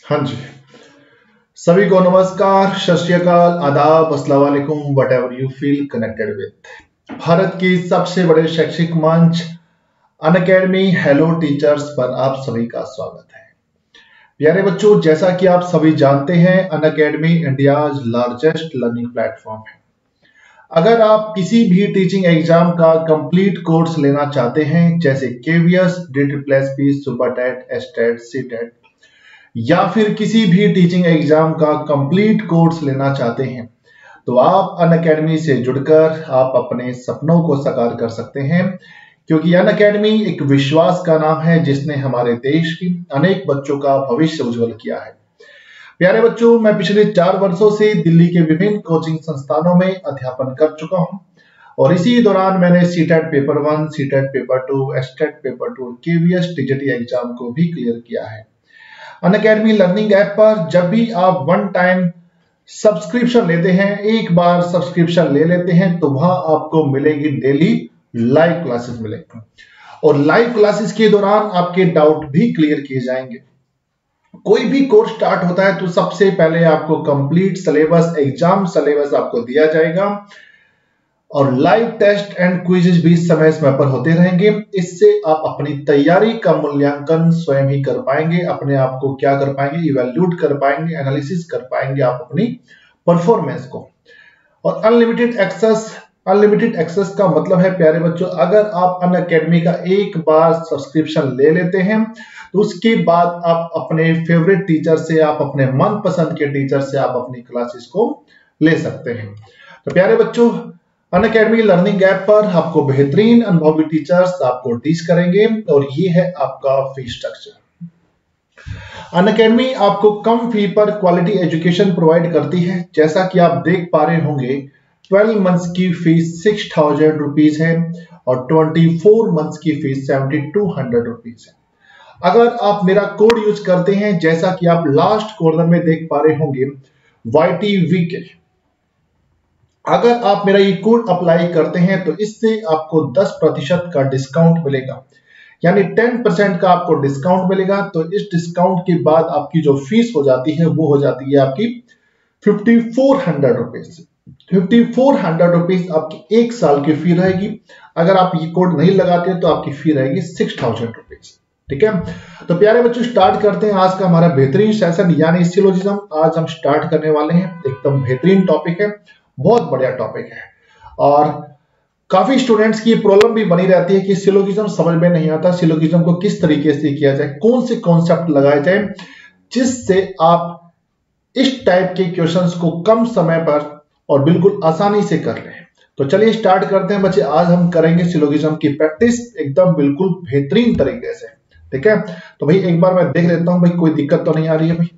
हाँ जी, सभी को नमस्कार, सत श्री अकाल, आदाब, अस्सलाम वालेकुम, what ever you feel connected with. Bharat की सबसे बड़े शैक्षिक मंच अनअकैडमी हेलो टीचर्स पर आप सभी का स्वागत है। प्यारे बच्चों, जैसा कि आप सभी जानते हैं, Unacademy India's largest learning platform है। अगर आप किसी भी टीचिंग एग्जाम का कंप्लीट कोर्स लेना चाहते हैं, जैसे केवीएस, DSSP, सुपर टेट, एस्टेट, सीटेट, या फिर किसी भी टीचिंग एग्जाम का कंप्लीट कोर्स लेना चाहते हैं, तो आप अनअकैडमी से जुड़कर आप अपने सपनों को साकार कर सकते हैं, क्योंकि अनअकैडमी एक विश्वास का नाम है जिसने हमारे देश की अनेक बच्चों का भविष्य उज्जवल किया है। प्यारे बच्चों, मैं पिछले 4 वर्षों से दिल्ली के विभिन्न कोचिंग संस्थानों में अध्यापन कर चुका हूं और इसी दौरान मैंने CTET paper 1, CTET paper 2, estate paper 2, KVS, TGT exam को भी क्लियर किया है। अनअकैडमी लर्निंग ऐप पर जब भी आप वन टाइम सब्सक्रिप्शन लेते हैं, एक बार सब्सक्रिप्शन ले लेते हैं, तो वहां आपको मिलेगी डेली लाइव क्लासेस मिलेंगी और लाइव क्लासेस के दौरान आपके डाउट भी क्लियर किए जाएंगे। कोई भी कोर्स स्टार्ट होता है तो सबसे पहले आपको कंप्लीट सिलेबस, एग्जाम सिलेबस आपको दिया जाएगा और लाइव टेस्ट एंड क्विज़ेस भी समय समय पर होते रहेंगे। इससे आप अपनी तैयारी का मूल्यांकन स्वयं ही कर पाएंगे, अपने आप को क्या कर पाएंगे, इवैल्यूएट कर पाएंगे, एनालिसिस कर पाएंगे आप अपनी परफॉर्मेंस को। और अनलिमिटेड एक्सेस का मतलब है प्यारे बच्चों, अगर आप अनअकैडमी का एक बार सब्सक्रिप्शन ले लेते हैं तो उसके बाद आप अपने फेवरेट टीचर से, आप अपने मनपसंद के टीचर से आप अपनी क्लासेस को ले सकते हैं। तो प्यारे बच्चों, अनअकैडमी लर्निंग ऐप पर आपको बेहतरीन अनुभवी टीचर्स आपको टीच करेंगे और ये है आपका फी स्ट्रक्चर। अनअकैडमी आपको कम फी पर क्वालिटी एजुकेशन प्रोवाइड करती है। जैसा कि आप देख पा रहे होंगे, 12 मंथ्स की फीस 6000 रुपीज है और 24 मंथ्स की फीस 7200 रुपीज है। अगर आप मेरा कोड यूज करते हैं, जैसा कि आप लास्ट कॉर्नर में देख पा रहे होंगे, YTVK, अगर आप मेरा ये कोड अप्लाई करते हैं तो इससे आपको 10% का डिस्काउंट मिलेगा, यानी 10% का आपको डिस्काउंट मिलेगा। तो इस डिस्काउंट के बाद आपकी जो फीस हो जाती है वो हो जाती है आपकी 5400 रुपीज। 5400 रुपीज आपकी एक साल की फी रहेगी। अगर आप ये कोड नहीं लगाते तो आपकी फी रहेगी 6000 रुपीज। ठीक है, तो प्यारे बच्चों, स्टार्ट करते हैं आज का हमारा बेहतरीन सेशन, यानी सिलोजिज्म। आज हम स्टार्ट करने वाले हैं, एकदम बेहतरीन टॉपिक है, बहुत बढ़िया टॉपिक है और काफी स्टूडेंट्स की प्रॉब्लम भी बनी रहती है कि सिलोगिज्म समझ में नहीं आता, सिलोगिज्म को किस तरीके से किया जाए, कौन से कॉन्सेप्ट लगाए जाए जिससे आप इस टाइप के क्वेश्चंस को कम समय पर और बिल्कुल आसानी से कर लें। तो चलिए स्टार्ट करते हैं बच्चे। आज हम करेंगे सिलोगिज्म की प्रैक्टिस एकदम बिल्कुल बेहतरीन तरीके से। ठीक है, तो भाई एक बार मैं देख लेता हूं भाई कोई दिक्कत तो नहीं आ रही है, भाई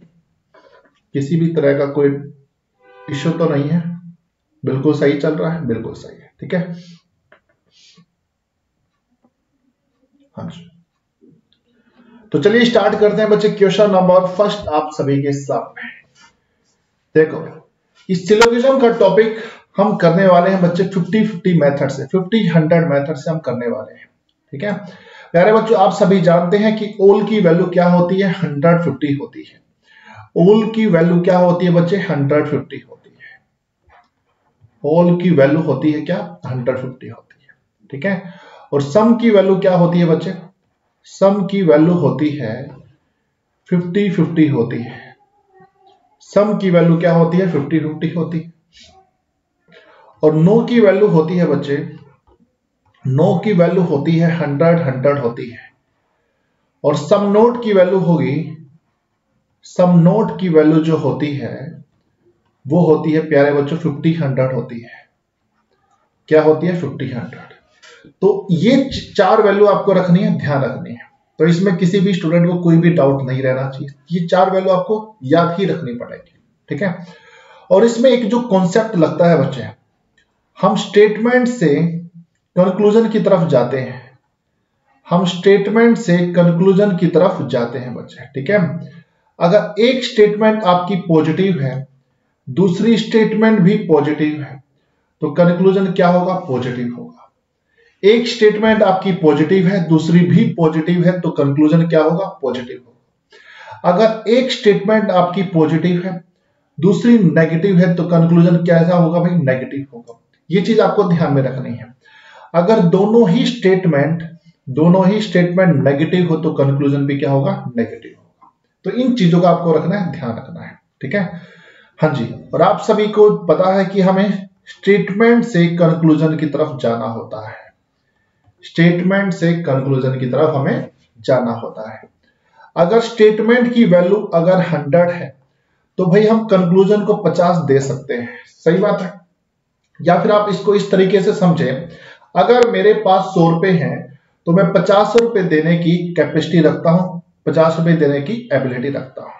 किसी भी तरह का कोई इश्यू तो नहीं है, बिल्कुल सही चल रहा है, बिल्कुल सही है। ठीक है, हाँ जी, तो चलिए स्टार्ट करते हैं बच्चे। क्वेश्चन नंबर फर्स्ट आप सभी के सामने देखो, इस सिलोगिज्म का टॉपिक हम करने वाले हैं बच्चे 50-50 मेथड से, 50-100 मेथड से हम करने वाले हैं। ठीक है प्यारे बच्चों, आप सभी जानते हैं कि ओल की वैल्यू क्या होती है, 150 होती है। ओल की वैल्यू क्या होती है बच्चे, 150 होती है। ओल की वैल्यू होती है क्या, 150 होती है। ठीक है, और सम की वैल्यू क्या होती है बच्चे, सम की वैल्यू होती है 50-50 होती है। सम की वैल्यू क्या होती है, 50-50 होती है। और नो की वैल्यू होती है बच्चे, नो की वैल्यू होती है 100-100 होती है। और सम नोट की वैल्यू होगी, सम नोट की वैल्यू जो होती है वो होती है प्यारे बच्चों 50-100 होती है। क्या होती है, 50-100। तो ये 4 वैल्यू आपको रखनी है, ध्यान रखनी है। तो इसमें किसी भी स्टूडेंट को कोई भी डाउट नहीं रहना चाहिए, ये 4 वैल्यू आपको याद ही रखनी पड़ेगी। ठीक है, और इसमें एक जो कॉन्सेप्ट लगता है बच्चे, हम स्टेटमेंट से कंक्लूजन की तरफ जाते हैं, हम स्टेटमेंट से कंक्लूजन की तरफ जाते हैं बच्चे। ठीक है, अगर एक स्टेटमेंट आपकी पॉजिटिव है, दूसरी स्टेटमेंट भी पॉजिटिव है, तो कंक्लूजन क्या होगा, पॉजिटिव होगा। एक स्टेटमेंट आपकी पॉजिटिव है, दूसरी भी पॉजिटिव है, तो कंक्लूजन क्या होगा, पॉजिटिव होगा। अगर एक स्टेटमेंट आपकी पॉजिटिव है, दूसरी नेगेटिव है, तो कंक्लूजन कैसा होगा भाई? नेगेटिव होगा। ये चीज आपको ध्यान में रखनी है। अगर दोनों ही स्टेटमेंट नेगेटिव हो तो कंक्लूजन भी क्या होगा? नेगेटिव होगा। तो इन चीजों का आपको रखना है, ध्यान रखना है, ठीक है। हाँ जी, और आप सभी को पता है कि हमें स्टेटमेंट से कंक्लूजन की तरफ जाना होता है। स्टेटमेंट से कंक्लूजन की तरफ हमें जाना होता है। अगर स्टेटमेंट की वैल्यू अगर 100 है तो भाई हम कंक्लूजन को 50 दे सकते हैं, सही बात है। या फिर आप इसको इस तरीके से समझें, अगर मेरे पास 100 रुपए हैं तो मैं 50 रुपए देने की कैपेसिटी रखता हूं, 50 रुपए देने की एबिलिटी रखता हूं,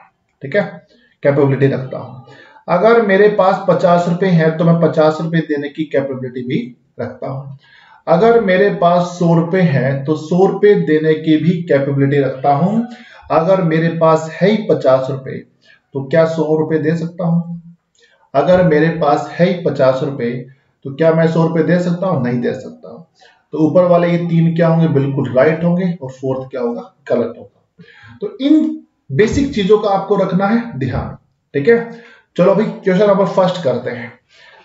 ठीक है, कैपेबिलिटी रखता हूं। अगर मेरे पास 50 रुपए हैं तो मैं 50 रुपए देने की कैपेबिलिटी भी रखता हूं। अगर मेरे पास 100 रुपए हैं तो 100 रुपए देने की भी कैपेबिलिटी रखता हूं। अगर मेरे पास है ही 50 रुपए तो क्या 100 रुपए दे सकता हूं? अगर मेरे पास है ही 50 रुपए तो क्या मैं 100 रुपए दे सकता हूं? नहीं दे सकता हूं। तो ऊपर वाले ये 3 क्या होंगे? बिल्कुल राइट होंगे, और 4th क्या होगा? गलत होगा। तो इन बेसिक चीजों का आपको रखना है ध्यान, ठीक है। चलो भाई क्वेश्चन नंबर फर्स्ट करते हैं।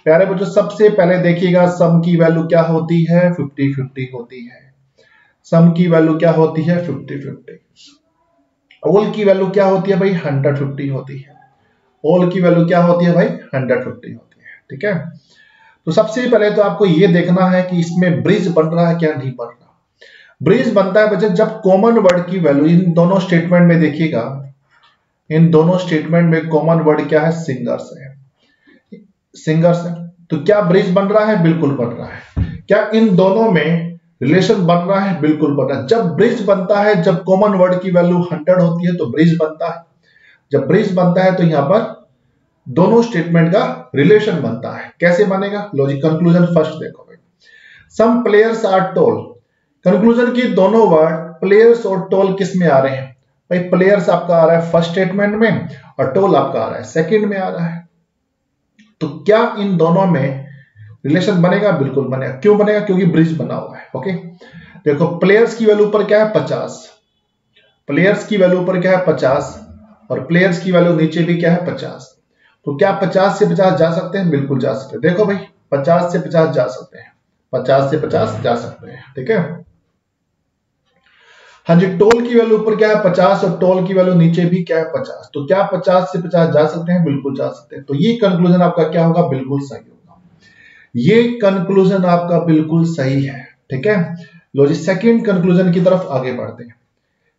प्यारे बच्चों, सबसे पहले देखिएगा, सम की वैल्यू क्या होती है? 50-50 होती है। सम की वैल्यू क्या होती है? 50-50। ऑल की वैल्यू क्या होती है भाई? 150 होती है। ऑल की वैल्यू क्या होती है भाई? 150 होती है, ठीक है। तो सबसे पहले तो आपको यह देखना है कि इसमें ब्रिज बन रहा है क्या नहीं बन रहा। ब्रिज बनता है बच्चे जब कॉमन वर्ड की वैल्यू, इन दोनों स्टेटमेंट में देखिएगा, इन दोनों स्टेटमेंट में कॉमन वर्ड क्या है? सिंगर्स है, सिंगर्स है। तो क्या ब्रिज बन रहा है? बिल्कुल बन रहा है। क्या इन दोनों में रिलेशन बन रहा है? बिल्कुल बन रहा है। जब ब्रिज बनता है, जब कॉमन वर्ड की वैल्यू 100 होती है तो ब्रिज बनता है। जब ब्रिज बनता है तो यहां पर दोनों स्टेटमेंट का रिलेशन बनता है। कैसे बनेगा? लॉजिक कंक्लूजन फर्स्ट देखो भाई। Some players are tall, conclusion की दोनों वर्ड प्लेयर्स और टोल किस में आ रहे हैं भाई? प्लेयर्स आपका आ रहा है फर्स्ट स्टेटमेंट में और टोल आपका आ रहा है सेकंड में आ रहा है। तो क्या इन दोनों में रिलेशन बनेगा? बिल्कुल बनेगा। क्यों बनेगा? क्योंकि ब्रिज बना हुआ है। ओके, देखो प्लेयर्स की वैल्यू पर क्या है? 50। प्लेयर्स की वैल्यू पर क्या है? 50, और प्लेयर्स की वैल्यू नीचे भी क्या है? 50। तो क्या 50 से 50 जा सकते हैं? बिल्कुल जा सकते हैं। देखो भाई 50 से 50 जा सकते हैं, 50 से 50 जा सकते हैं, ठीक है। हाँ जी, टोल की वैल्यू ऊपर क्या है? 50, और टोल की वैल्यू नीचे भी क्या है? 50। तो क्या 50 से 50 जा सकते हैं? बिल्कुल जा सकते हैं। तो ये कंक्लूजन आपका क्या होगा? बिल्कुल सही होगा। ये कंक्लूजन आपका बिल्कुल सही है, ठीक है। लो जी, सेकंड कंक्लूजन की तरफ आगे बढ़ते हैं।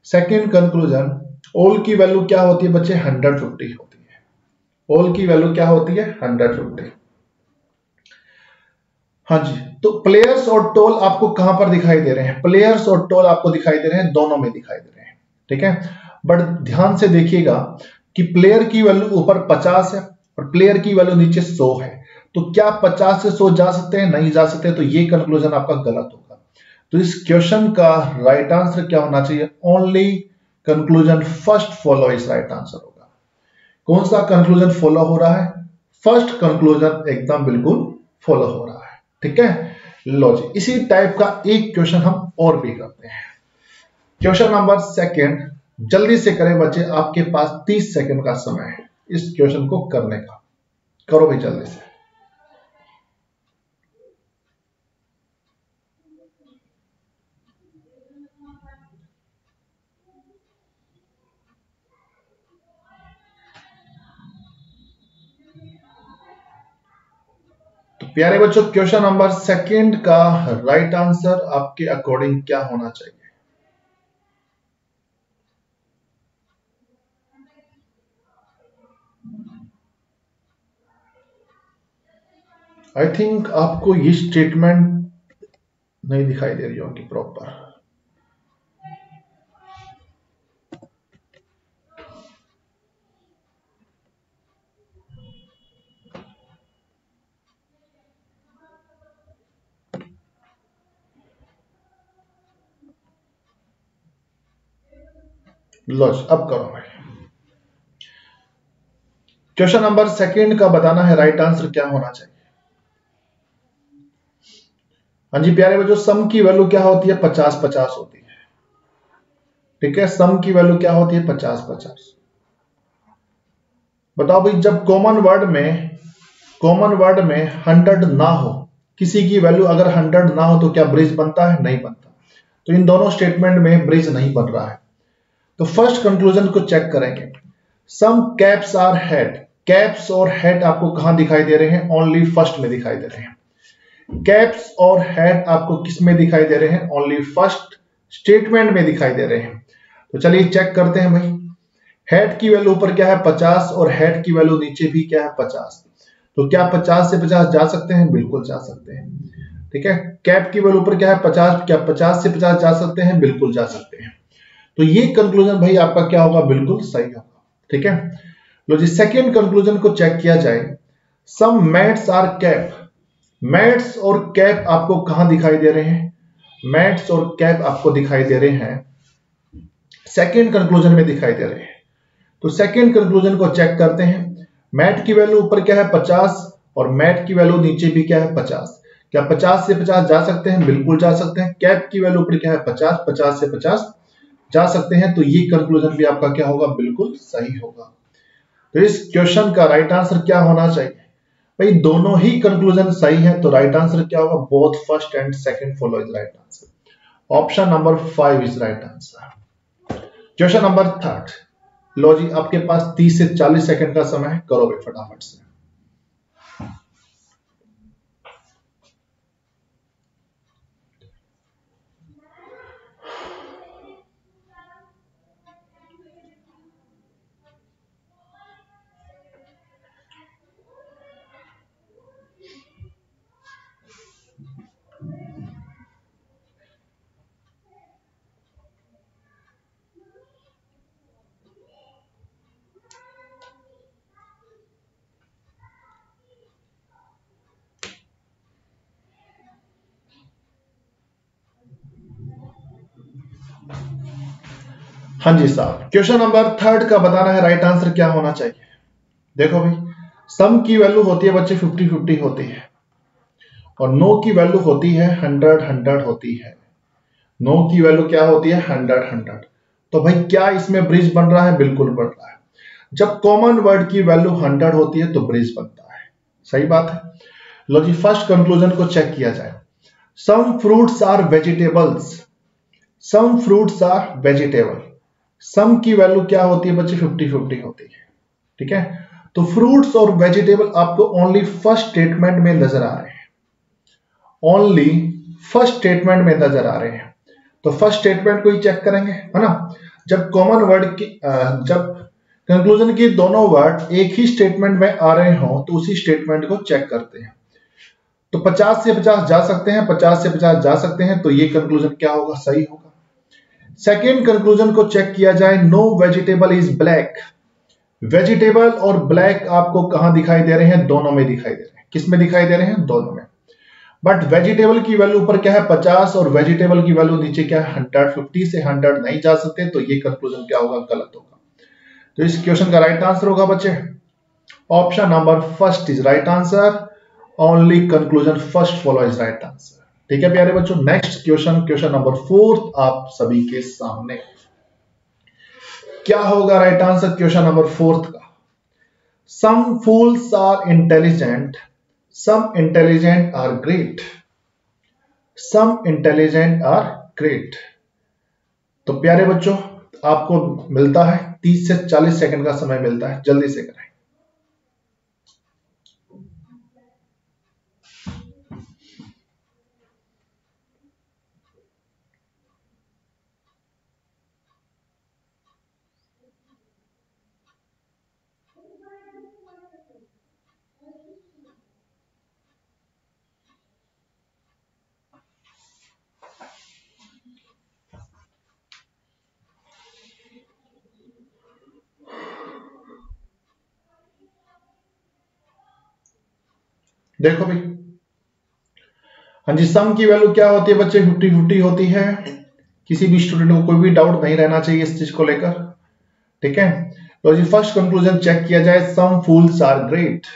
सेकंड कंक्लूजन, ऑल की वैल्यू क्या होती है बच्चे? 150 होती है। ऑल की वैल्यू क्या होती है? 150। हाँ जी, तो प्लेयर्स और टोल आपको कहां पर दिखाई दे रहे हैं? प्लेयर्स और टोल आपको दिखाई दे रहे हैं, दोनों में दिखाई दे रहे हैं, ठीक है। बट ध्यान से देखिएगा कि प्लेयर की वैल्यू ऊपर 50 है और प्लेयर की वैल्यू नीचे 100 है। तो क्या 50 से 100 जा सकते हैं? नहीं जा सकते। तो ये कंक्लूजन आपका गलत होगा। तो इस क्वेश्चन का राइट आंसर क्या होना चाहिए? Only conclusion first follow is right answer होगा। कौन सा कंक्लूजन फॉलो हो रहा है? फर्स्ट कंक्लूजन एकदम बिल्कुल फॉलो हो रहा है, ठीक है। लो जी, इसी टाइप का एक क्वेश्चन हम और भी करते हैं। क्वेश्चन नंबर सेकंड, जल्दी से करें बच्चे, आपके पास 30 सेकंड का समय है इस क्वेश्चन को करने का। करो भाई जल्दी से। तो प्यारे बच्चों, क्वेश्चन नंबर सेकंड का राइट आंसर आपके अकॉर्डिंग क्या होना चाहिए? आई थिंक आपको ये स्टेटमेंट नहीं दिखाई दे रही होगी प्रॉपर। लो अब करो भाई। क्वेश्चन नंबर सेकंड का बताना है राइट आंसर क्या होना चाहिए। हाँ जी प्यारे बच्चों, सम की वैल्यू क्या होती है? 50-50 होती है, ठीक है। सम की वैल्यू क्या होती है? 50-50। बताओ भाई, जब कॉमन वर्ड में 100 ना हो, किसी की वैल्यू अगर 100 ना हो तो क्या ब्रिज बनता है? नहीं बनता। तो इन दोनों स्टेटमेंट में ब्रिज नहीं बन रहा है। तो फर्स्ट कंक्लूजन को चेक करेंगे। सम कैप्स आर हेड। कैप्स और हेड आपको कहां दिखाई दे रहे हैं? ओनली फर्स्ट में दिखाई दे रहे हैं। कैप्स और हेड आपको किस में दिखाई दे रहे हैं? ओनली फर्स्ट स्टेटमेंट में दिखाई दे रहे हैं। तो चलिए चेक करते हैं भाई। हेड की वैल्यू ऊपर क्या है? 50, और हेड की वैल्यू नीचे भी क्या है? 50। तो क्या 50 से 50 जा सकते हैं? बिल्कुल जा सकते हैं। ठीक है। कैप की वैल्यू ऊपर क्या है? 50। क्या 50 से 50 जा सकते हैं? बिल्कुल जा सकते हैं। तो ये कंक्लूजन भाई आपका क्या होगा? बिल्कुल सही होगा। ठीक है। लो जी, सेकेंड कंक्लूजन को चेक किया जाए। सम मैट्स आर कैप। मैट्स और कैप आपको कहां दिखाई दे रहे हैं? मैट्स और कैप आपको दिखाई दे रहे हैं सेकेंड कंक्लूजन में दिखाई दे रहे हैं। तो सेकेंड कंक्लूजन को चेक करते हैं। मैट की वैल्यू ऊपर क्या है? 50, और मैट की वैल्यू नीचे भी क्या है? 50। क्या 50 से 50 जा सकते हैं? बिल्कुल जा सकते हैं। कैप की वैल्यू ऊपर क्या है? 50। 50 से 50 जा सकते हैं। तो ये कंक्लूजन भी आपका क्या होगा? बिल्कुल सही होगा। तो इस क्वेश्चन का राइट आंसर क्या होना चाहिए? भाई दोनों ही कंक्लूजन सही है, तो राइट आंसर क्या होगा? Both first and second follow is right answer. Option number 5 is right answer. Question number 3। लो जी, आपके पास 30 से 40 सेकंड का समय है, करो भाई फटाफट से। हाँ जी साहब, क्वेश्चन नंबर 3 का बताना है राइट आंसर क्या होना चाहिए। देखो भाई, सम की वैल्यू होती है बच्चे 50-50 होती है, और नो की वैल्यू होती है 100-100 होती है। नो की वैल्यू क्या होती है? 100-100। तो भाई क्या इसमें ब्रिज बन रहा है? बिल्कुल बन रहा है। जब कॉमन वर्ड की वैल्यू 100 होती है तो ब्रिज बनता है। सही बात है। लो जी, फर्स्ट कंक्लूजन को चेक किया जाए। Some fruits are vegetables. Some fruits are vegetable. Some की वैल्यू क्या होती है बच्चे? 50-50 होती है। ठीक है। तो फ्रूट्स और वेजिटेबल आपको ओनली फर्स्ट स्टेटमेंट में नजर आ रहे हैं। ओनली फर्स्ट स्टेटमेंट में नजर आ रहे हैं। तो फर्स्ट स्टेटमेंट को ही चेक करेंगे, है ना। जब कॉमन वर्ड की जब कंक्लूजन की दोनों वर्ड एक ही स्टेटमेंट में आ रहे हो तो उसी स्टेटमेंट को चेक करते हैं। तो 50 से 50 जा सकते हैं, 50 से 50 जा सकते हैं, तो ये कंक्लूजन क्या होगा? सही होगा। सेकेंड कंक्लूजन को चेक किया जाए। No vegetable is black. Vegetable और ब्लैक आपको कहां दिखाई दे रहे हैं? दोनों में दिखाई दे रहे हैं। किस में दिखाई दे रहे हैं? दोनों में। बट वेजिटेबल की वैल्यू ऊपर क्या है? 50, और वेजिटेबल की वैल्यू नीचे क्या है? 100। 50 से 100 नहीं जा सकते, तो ये कंक्लूजन क्या होगा? गलत होगा। तो इस क्वेश्चन का राइट आंसर होगा बच्चे option number first is right answer. Only conclusion first follow is right answer. ठीक है प्यारे बच्चों, नेक्स्ट क्वेश्चन, क्वेश्चन नंबर 4 आप सभी के सामने। क्या होगा राइट आंसर क्वेश्चन नंबर 4 का? Some fools are intelligent, some intelligent are great. Some intelligent are great. तो प्यारे बच्चों, आपको मिलता है 30 से 40 सेकंड का समय मिलता है, जल्दी से करें। देखो भाई, हाँ जी, सम की वैल्यू क्या होती है बच्चे? 50-50 होती है। किसी भी स्टूडेंट को कोई भी डाउट नहीं रहना चाहिए इस चीज को लेकर। ठीक है। तो जी फर्स्ट कंक्लूजन चेक किया जाए। सम फूल्स आर ग्रेट।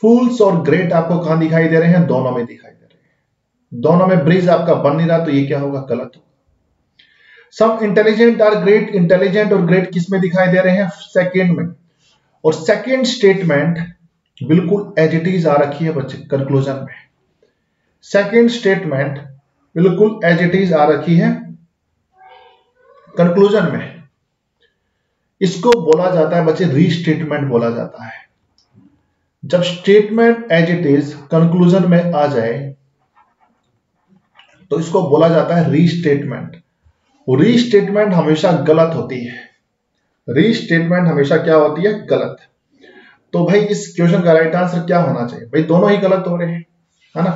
फूल्स और ग्रेट आपको कहां दिखाई दे रहे हैं? दोनों में दिखाई दे रहे हैं। दोनों में ब्रिज आपका बन नहीं रहा, तो ये क्या होगा? गलत होगा। सम इंटेलिजेंट आर ग्रेट। इंटेलिजेंट और ग्रेट किस में दिखाई दे रहे हैं? सेकेंड में। और सेकेंड स्टेटमेंट बिल्कुल एज इट इज आ रखी है बच्चे कंक्लूजन में। सेकेंड स्टेटमेंट बिल्कुल एज इट इज आ रखी है कंक्लूजन में। इसको बोला जाता है बच्चे रीस्टेटमेंट बोला जाता है। जब statement as it is conclusion में आ जाए तो इसको बोला जाता है रीस्टेटमेंट। रीस्टेटमेंट हमेशा गलत होती है। रीस्टेटमेंट हमेशा क्या होती है? गलत। तो भाई इस क्वेश्चन का राइट आंसर क्या होना चाहिए? भाई दोनों ही गलत हो रहे हैं, है ना।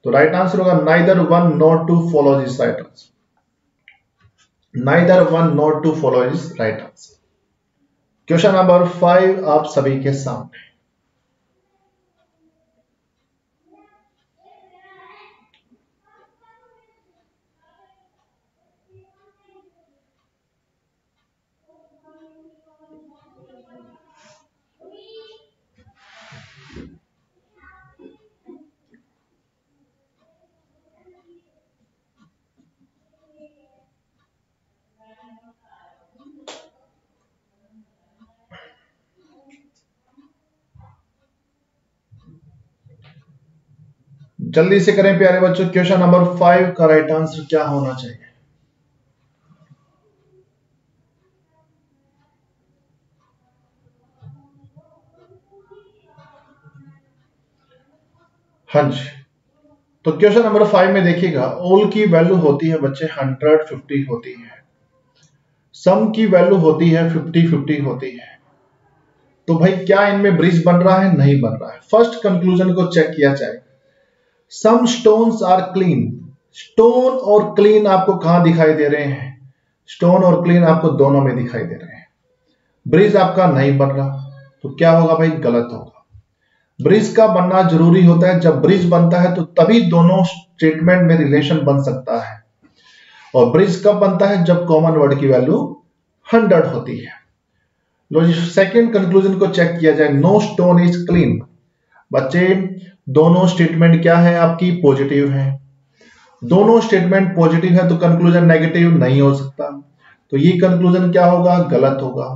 तो राइट आंसर होगा neither one not two follow this right answer. Neither one not two follow this right answer. Question number 5 आप सभी के सामने। जल्दी से करें प्यारे बच्चों, क्वेश्चन नंबर 5 का राइट आंसर क्या होना चाहिए? हाँ जी, तो क्वेश्चन नंबर 5 में देखिएगा, ऑल की वैल्यू होती है बच्चे 150 होती है, सम की वैल्यू होती है 50-50 होती है। तो भाई क्या इनमें ब्रिज बन रहा है? नहीं बन रहा है। फर्स्ट कंक्लूजन को चेक किया जाए। Some stones are clean. Stone और क्लीन आपको कहां दिखाई दे रहे हैं? स्टोन और क्लीन आपको दोनों में दिखाई दे रहे हैं। ब्रिज आपका नहीं बन रहा, तो क्या होगा भाई? गलत होगा। ब्रिज का बनना जरूरी होता है। जब ब्रिज बनता है तो तभी दोनों स्टेटमेंट में रिलेशन बन सकता है। और ब्रिज कब बनता है? जब कॉमन वर्ड की वैल्यू 100 होती है। लो जी, सेकेंड कंक्लूजन को चेक किया जाए। No stone is clean. बच्चे दोनों स्टेटमेंट क्या है आपकी? पॉजिटिव है। दोनों स्टेटमेंट पॉजिटिव है तो कंक्लूजन नेगेटिव नहीं हो सकता। तो ये कंक्लूजन क्या होगा? गलत होगा।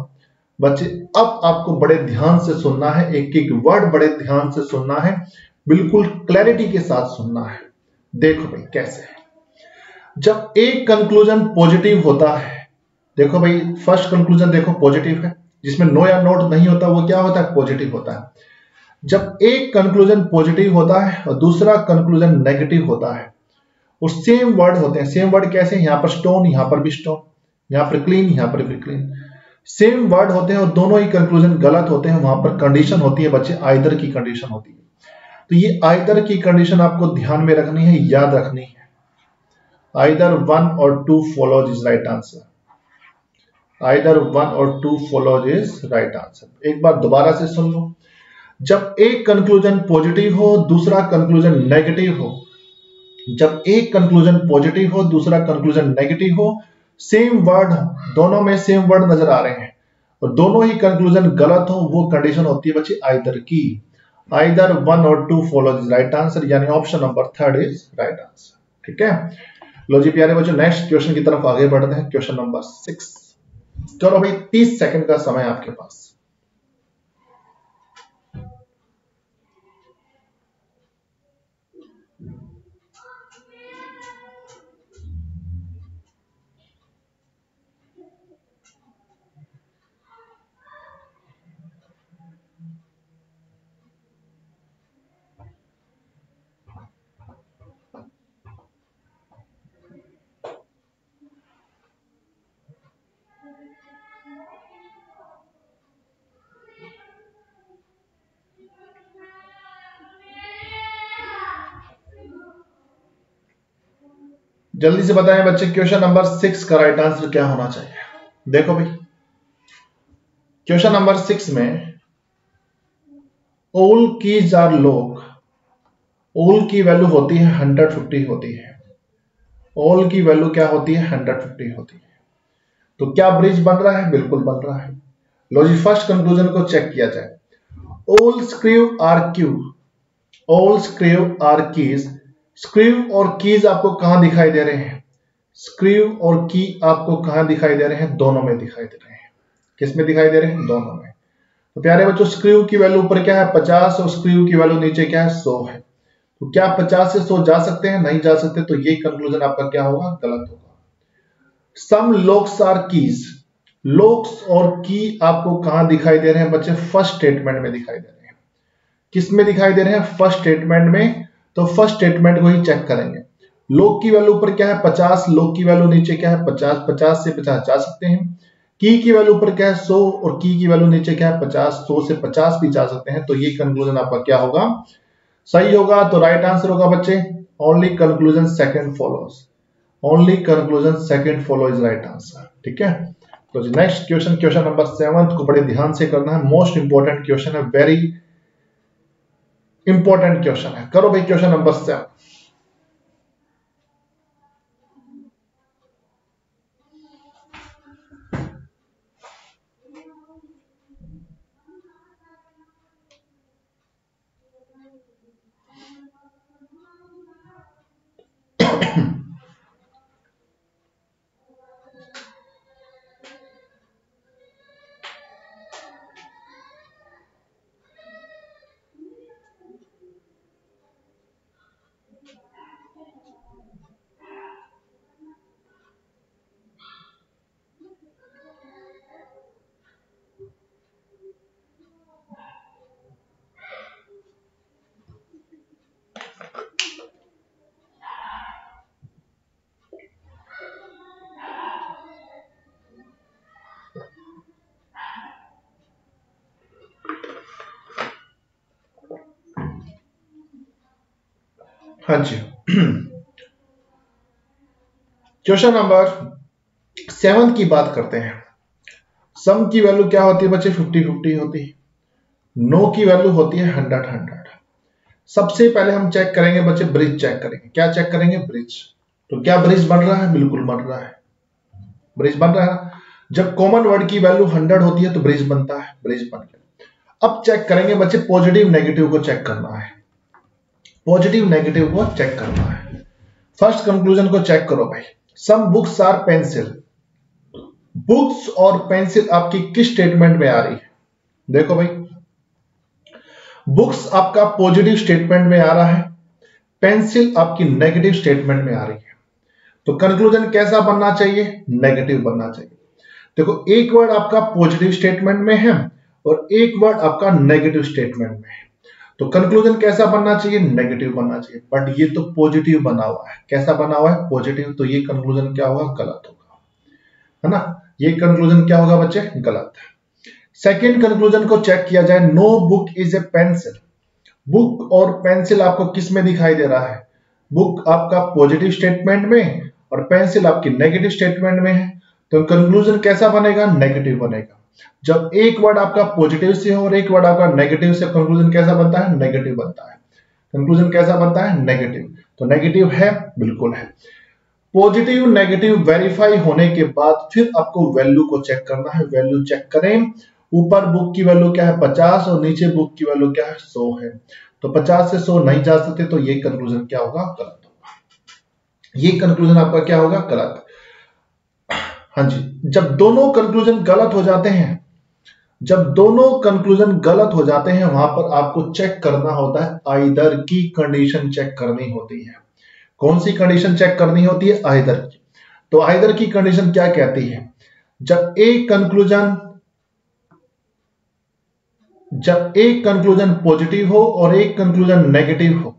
बच्चे अब आपको बड़े ध्यान से सुनना है, एक एक वर्ड बड़े ध्यान से सुनना है, बिल्कुल क्लैरिटी के साथ सुनना है। देखो भाई कैसे है। जब एक कंक्लूजन पॉजिटिव होता है, देखो भाई फर्स्ट कंक्लूजन देखो पॉजिटिव है, जिसमें नो या नोट नहीं होता वो क्या होता है? पॉजिटिव होता है। जब एक कंक्लूजन पॉजिटिव होता है और दूसरा कंक्लूजन नेगेटिव होता है, वो सेम वर्ड होते हैं। सेम वर्ड कैसे? यहां पर स्टोन, यहां पर भी स्टोन, यहां पर क्लीन, यहां पर भी क्लीन, सेम वर्ड होते हैं और दोनों ही कंक्लूजन गलत होते हैं। वहां पर कंडीशन होती है बच्चे, आइदर की कंडीशन होती है। तो ये आइदर की कंडीशन आपको ध्यान में रखनी है, याद रखनी है। आइदर 1 और 2 follow this right answer. Either 1 और 2 फॉलो दिस राइट आंसर। एक बार दोबारा से सुन लो। जब एक कंक्लूजन पॉजिटिव हो, दूसरा कंक्लूजन नेगेटिव हो, जब एक कंक्लूजन पॉजिटिव हो, दूसरा कंक्लूजन नेगेटिव हो, सेम वर्ड हो, दोनों में सेम वर्ड नजर आ रहे हैं और दोनों ही कंक्लूजन गलत हो, वो कंडीशन होती है बच्चे आइदर की। आइदर 1 और 2 फॉलो दिस राइट आंसर, यानी option number 3 is right answer. ठीक है, लो जी प्यारे बच्चों, नेक्स्ट क्वेश्चन की तरफ आगे बढ़ते हैं। Question number 6। चलो भाई 30 सेकंड का समय आपके पास। जल्दी से बताएं बच्चे, क्वेश्चन नंबर 6 का राइट आंसर क्या होना चाहिए? देखो भाई क्वेश्चन नंबर 6 में all keys are lock. All की वैल्यू होती है 150 होती है। ऑल की वैल्यू क्या होती है? 150 होती है। तो क्या ब्रिज बन रहा है? बिल्कुल बन रहा है। लो जी, फर्स्ट कंक्लूजन को चेक किया जाए। All screw are queue. All screw are keys. Screw और कीज आपको कहां दिखाई दे रहे हैं? स्क्रू और की आपको कहां दिखाई दे रहे हैं? दोनों में दिखाई दे रहे हैं। किस में दिखाई दे रहे हैं? दोनों में। तो प्यारे बच्चों स्क्रू की वैल्यू ऊपर क्या है 50 और स्क्रू की वैल्यू नीचे क्या है 100 है। तो क्या 50 से 100 जा सकते हैं? नहीं जा सकते, तो ये कंक्लूजन आपका क्या होगा? गलत होगा। सम लॉक्स आर कीज, लॉक्स और की आपको कहां दिखाई दे रहे हैं बच्चे? फर्स्ट स्टेटमेंट में दिखाई दे रहे हैं। किस में दिखाई दे रहे हैं? फर्स्ट स्टेटमेंट में। तो फर्स्ट स्टेटमेंट को ही चेक करेंगे। लॉक की वैल्यू ऊपर क्या है 50, लॉक की वैल्यू नीचे क्या है 50, 50 से 50 जा सकते हैं। की वैल्यू ऊपर क्या है 100 और की वैल्यू नीचे क्या है 50, 100 से 50 भी जा सकते हैं। तो ये कंक्लूजन आपका क्या होगा? सही होगा। तो राइट आंसर होगा बच्चे only conclusion second follows, only conclusion second follow is right answer. ठीक है। तो जी नेक्स्ट क्वेश्चन, क्वेश्चन नंबर 7 को बड़े ध्यान से करना है, मोस्ट इंपॉर्टेंट क्वेश्चन है, वेरी इंपॉर्टेंट क्वेश्चन है। करो भाई क्वेश्चन नंबर 7। हाँ जी। क्वेश्चन नंबर 7 की बात करते हैं। सम की वैल्यू क्या होती है बच्चे? 50-50 होती है। नो की वैल्यू होती है 100-100। सबसे पहले हम चेक करेंगे बच्चे, ब्रिज चेक करेंगे। क्या चेक करेंगे? ब्रिज। तो क्या ब्रिज बन रहा है? बिल्कुल बन रहा है, ब्रिज बन रहा है ना। जब कॉमन वर्ड की वैल्यू 100 होती है तो ब्रिज बनता है, ब्रिज बन गया। अब चेक करेंगे बच्चे, पॉजिटिव नेगेटिव को चेक करना है, पॉजिटिव नेगेटिव को चेक करना है। फर्स्ट कंक्लूजन को चेक करो भाई। Some books are pencil, books और पेंसिल आपकी किस स्टेटमेंट में आ रही है? देखो भाई, बुक्स आपका पॉजिटिव स्टेटमेंट में आ रहा है, पेंसिल आपकी नेगेटिव स्टेटमेंट में आ रही है। तो कंक्लूजन कैसा बनना चाहिए? नेगेटिव बनना चाहिए। देखो एक वर्ड आपका पॉजिटिव स्टेटमेंट में है और एक वर्ड आपका नेगेटिव स्टेटमेंट में है, तो कंक्लूजन कैसा बनना चाहिए? नेगेटिव बनना चाहिए। बट ये तो पॉजिटिव बना हुआ है। कैसा बना हुआ है? पॉजिटिव। तो ये कंक्लूजन क्या होगा? गलत होगा, है ना। ये कंक्लूजन क्या होगा बच्चे? गलत है। सेकेंड कंक्लूजन को चेक किया जाए। No book is a pencil, book और पेंसिल आपको किस में दिखाई दे रहा है? बुक आपका पॉजिटिव स्टेटमेंट में और पेंसिल आपकी नेगेटिव स्टेटमेंट में है। तो कंक्लूजन कैसा बनेगा? नेगेटिव बनेगा। जब एक वर्ड आपका पॉजिटिव से हो और एक वर्ड आपका नेगेटिव से, कंक्लूजन कैसा बनता है? नेगेटिव बनता है। कंक्लूजन कैसा बनता है? नेगेटिव। तो नेगेटिव है, बिल्कुल है। पॉजिटिव नेगेटिव वेरीफाई होने के बाद फिर आपको वैल्यू को चेक करना है। वैल्यू चेक करें। ऊपर बुक की वैल्यू क्या है? 50 और नीचे बुक की वैल्यू क्या है? 100 है। तो 50 से 100 नहीं जा सकते, तो ये कंक्लूजन क्या होगा? गलत होगा। ये कंक्लूजन आपका क्या होगा? गलत। हाँ जी। जब दोनों कंक्लूजन गलत हो जाते हैं, जब दोनों कंक्लूजन गलत हो जाते हैं, वहां पर आपको चेक करना होता है, आइदर की कंडीशन चेक करनी होती है। कौन सी कंडीशन चेक करनी होती है? आइदर की। तो आइदर की कंडीशन क्या कहती है? जब एक कंक्लूजन जब एक कंक्लूजन पॉजिटिव हो और एक कंक्लूजन नेगेटिव हो,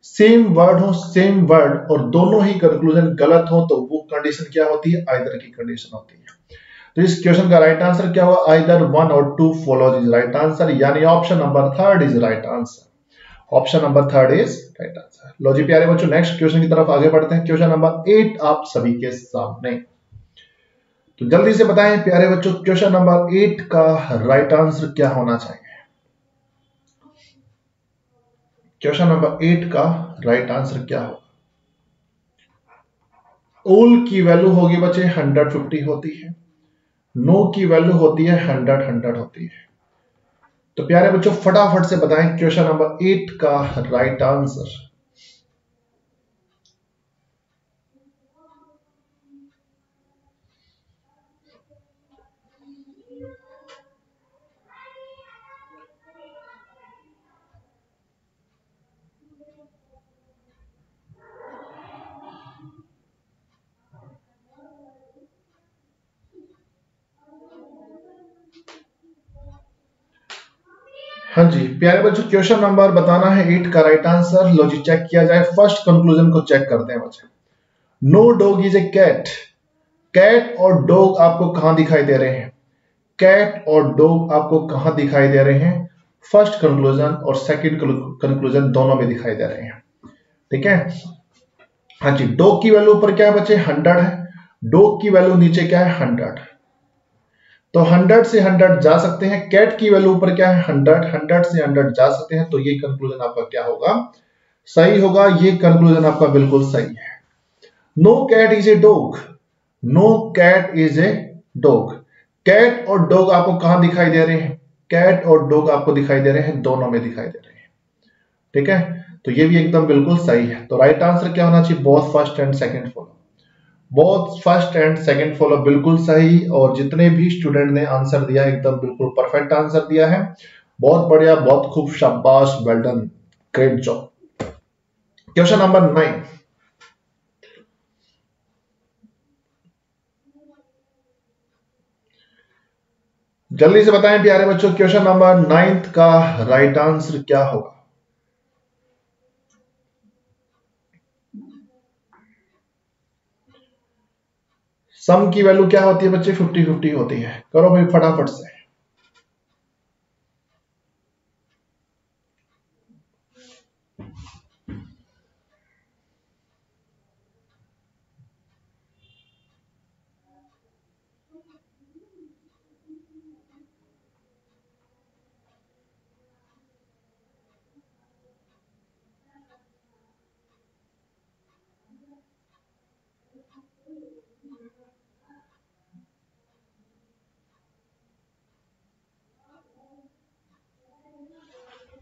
सेम वर्ड हो, सेम वर्ड और दोनों ही कंक्लूजन गलत हो, तो वो कंडीशन क्या होती है? आइदर की कंडीशन होती है। तो इस क्वेश्चन का राइट आंसर क्या होगा? आइदर 1 और 2 फॉलोज इज राइट आंसर, यानी option number 3 is right answer. Option number 3 is right answer. लो जी प्यारे बच्चों, नेक्स्ट क्वेश्चन की तरफ आगे बढ़ते हैं। क्वेश्चन नंबर 8 आप सभी के सामने। तो जल्दी से बताएं प्यारे बच्चों, क्वेश्चन नंबर 8 का राइट आंसर क्या होना चाहिए? क्वेश्चन नंबर 8 का राइट आंसर क्या होगा? ऑल की वैल्यू होगी बच्चे 150 होती है, नो की वैल्यू होती है 100 होती है। तो प्यारे बच्चों फटाफट से बताएं क्वेश्चन नंबर 8 का राइट आंसर। हाँ जी प्यारे बच्चों, क्वेश्चन नंबर बताना है 8 का राइट आंसर। लो जी चेक किया जाए, फर्स्ट कंक्लूजन को चेक करते हैं बच्चे। No dog is a cat. Cat और डॉग आपको कहां दिखाई दे रहे हैं? कैट और डॉग आपको कहां दिखाई दे रहे हैं? फर्स्ट कंक्लूजन और सेकंड कंक्लूजन दोनों में दिखाई दे रहे हैं। ठीक है, हाँ जी। डॉग की वैल्यू ऊपर क्या है बच्चे? 100 है। डॉग की वैल्यू नीचे क्या है? 100। तो 100 से 100 जा सकते हैं। कैट की वैल्यू ऊपर क्या है? 100 से 100 जा सकते हैं। तो ये कंक्लूजन आपका क्या होगा? सही होगा। ये कंक्लूजन आपका बिल्कुल सही है। No cat is a dog. No cat is a dog. Cat और डॉग आपको कहां दिखाई दे रहे हैं? कैट और डॉग आपको दिखाई दे रहे हैं, दोनों में दिखाई दे रहे हैं। ठीक है, तो ये भी एकदम बिल्कुल सही है। तो राइट आंसर क्या होना चाहिए? Both first and second follow. Both first and second follow बिल्कुल सही। और जितने भी स्टूडेंट ने आंसर दिया एकदम बिल्कुल परफेक्ट आंसर दिया है। बहुत बढ़िया, बहुत खूब, शाबाश, well done, great job. Question number 9। जल्दी से बताएं प्यारे बच्चों, क्वेश्चन नंबर 9 का राइट आंसर क्या होगा? सम की वैल्यू क्या होती है बच्चे? 50-50 होती है। करो भाई फटाफट से।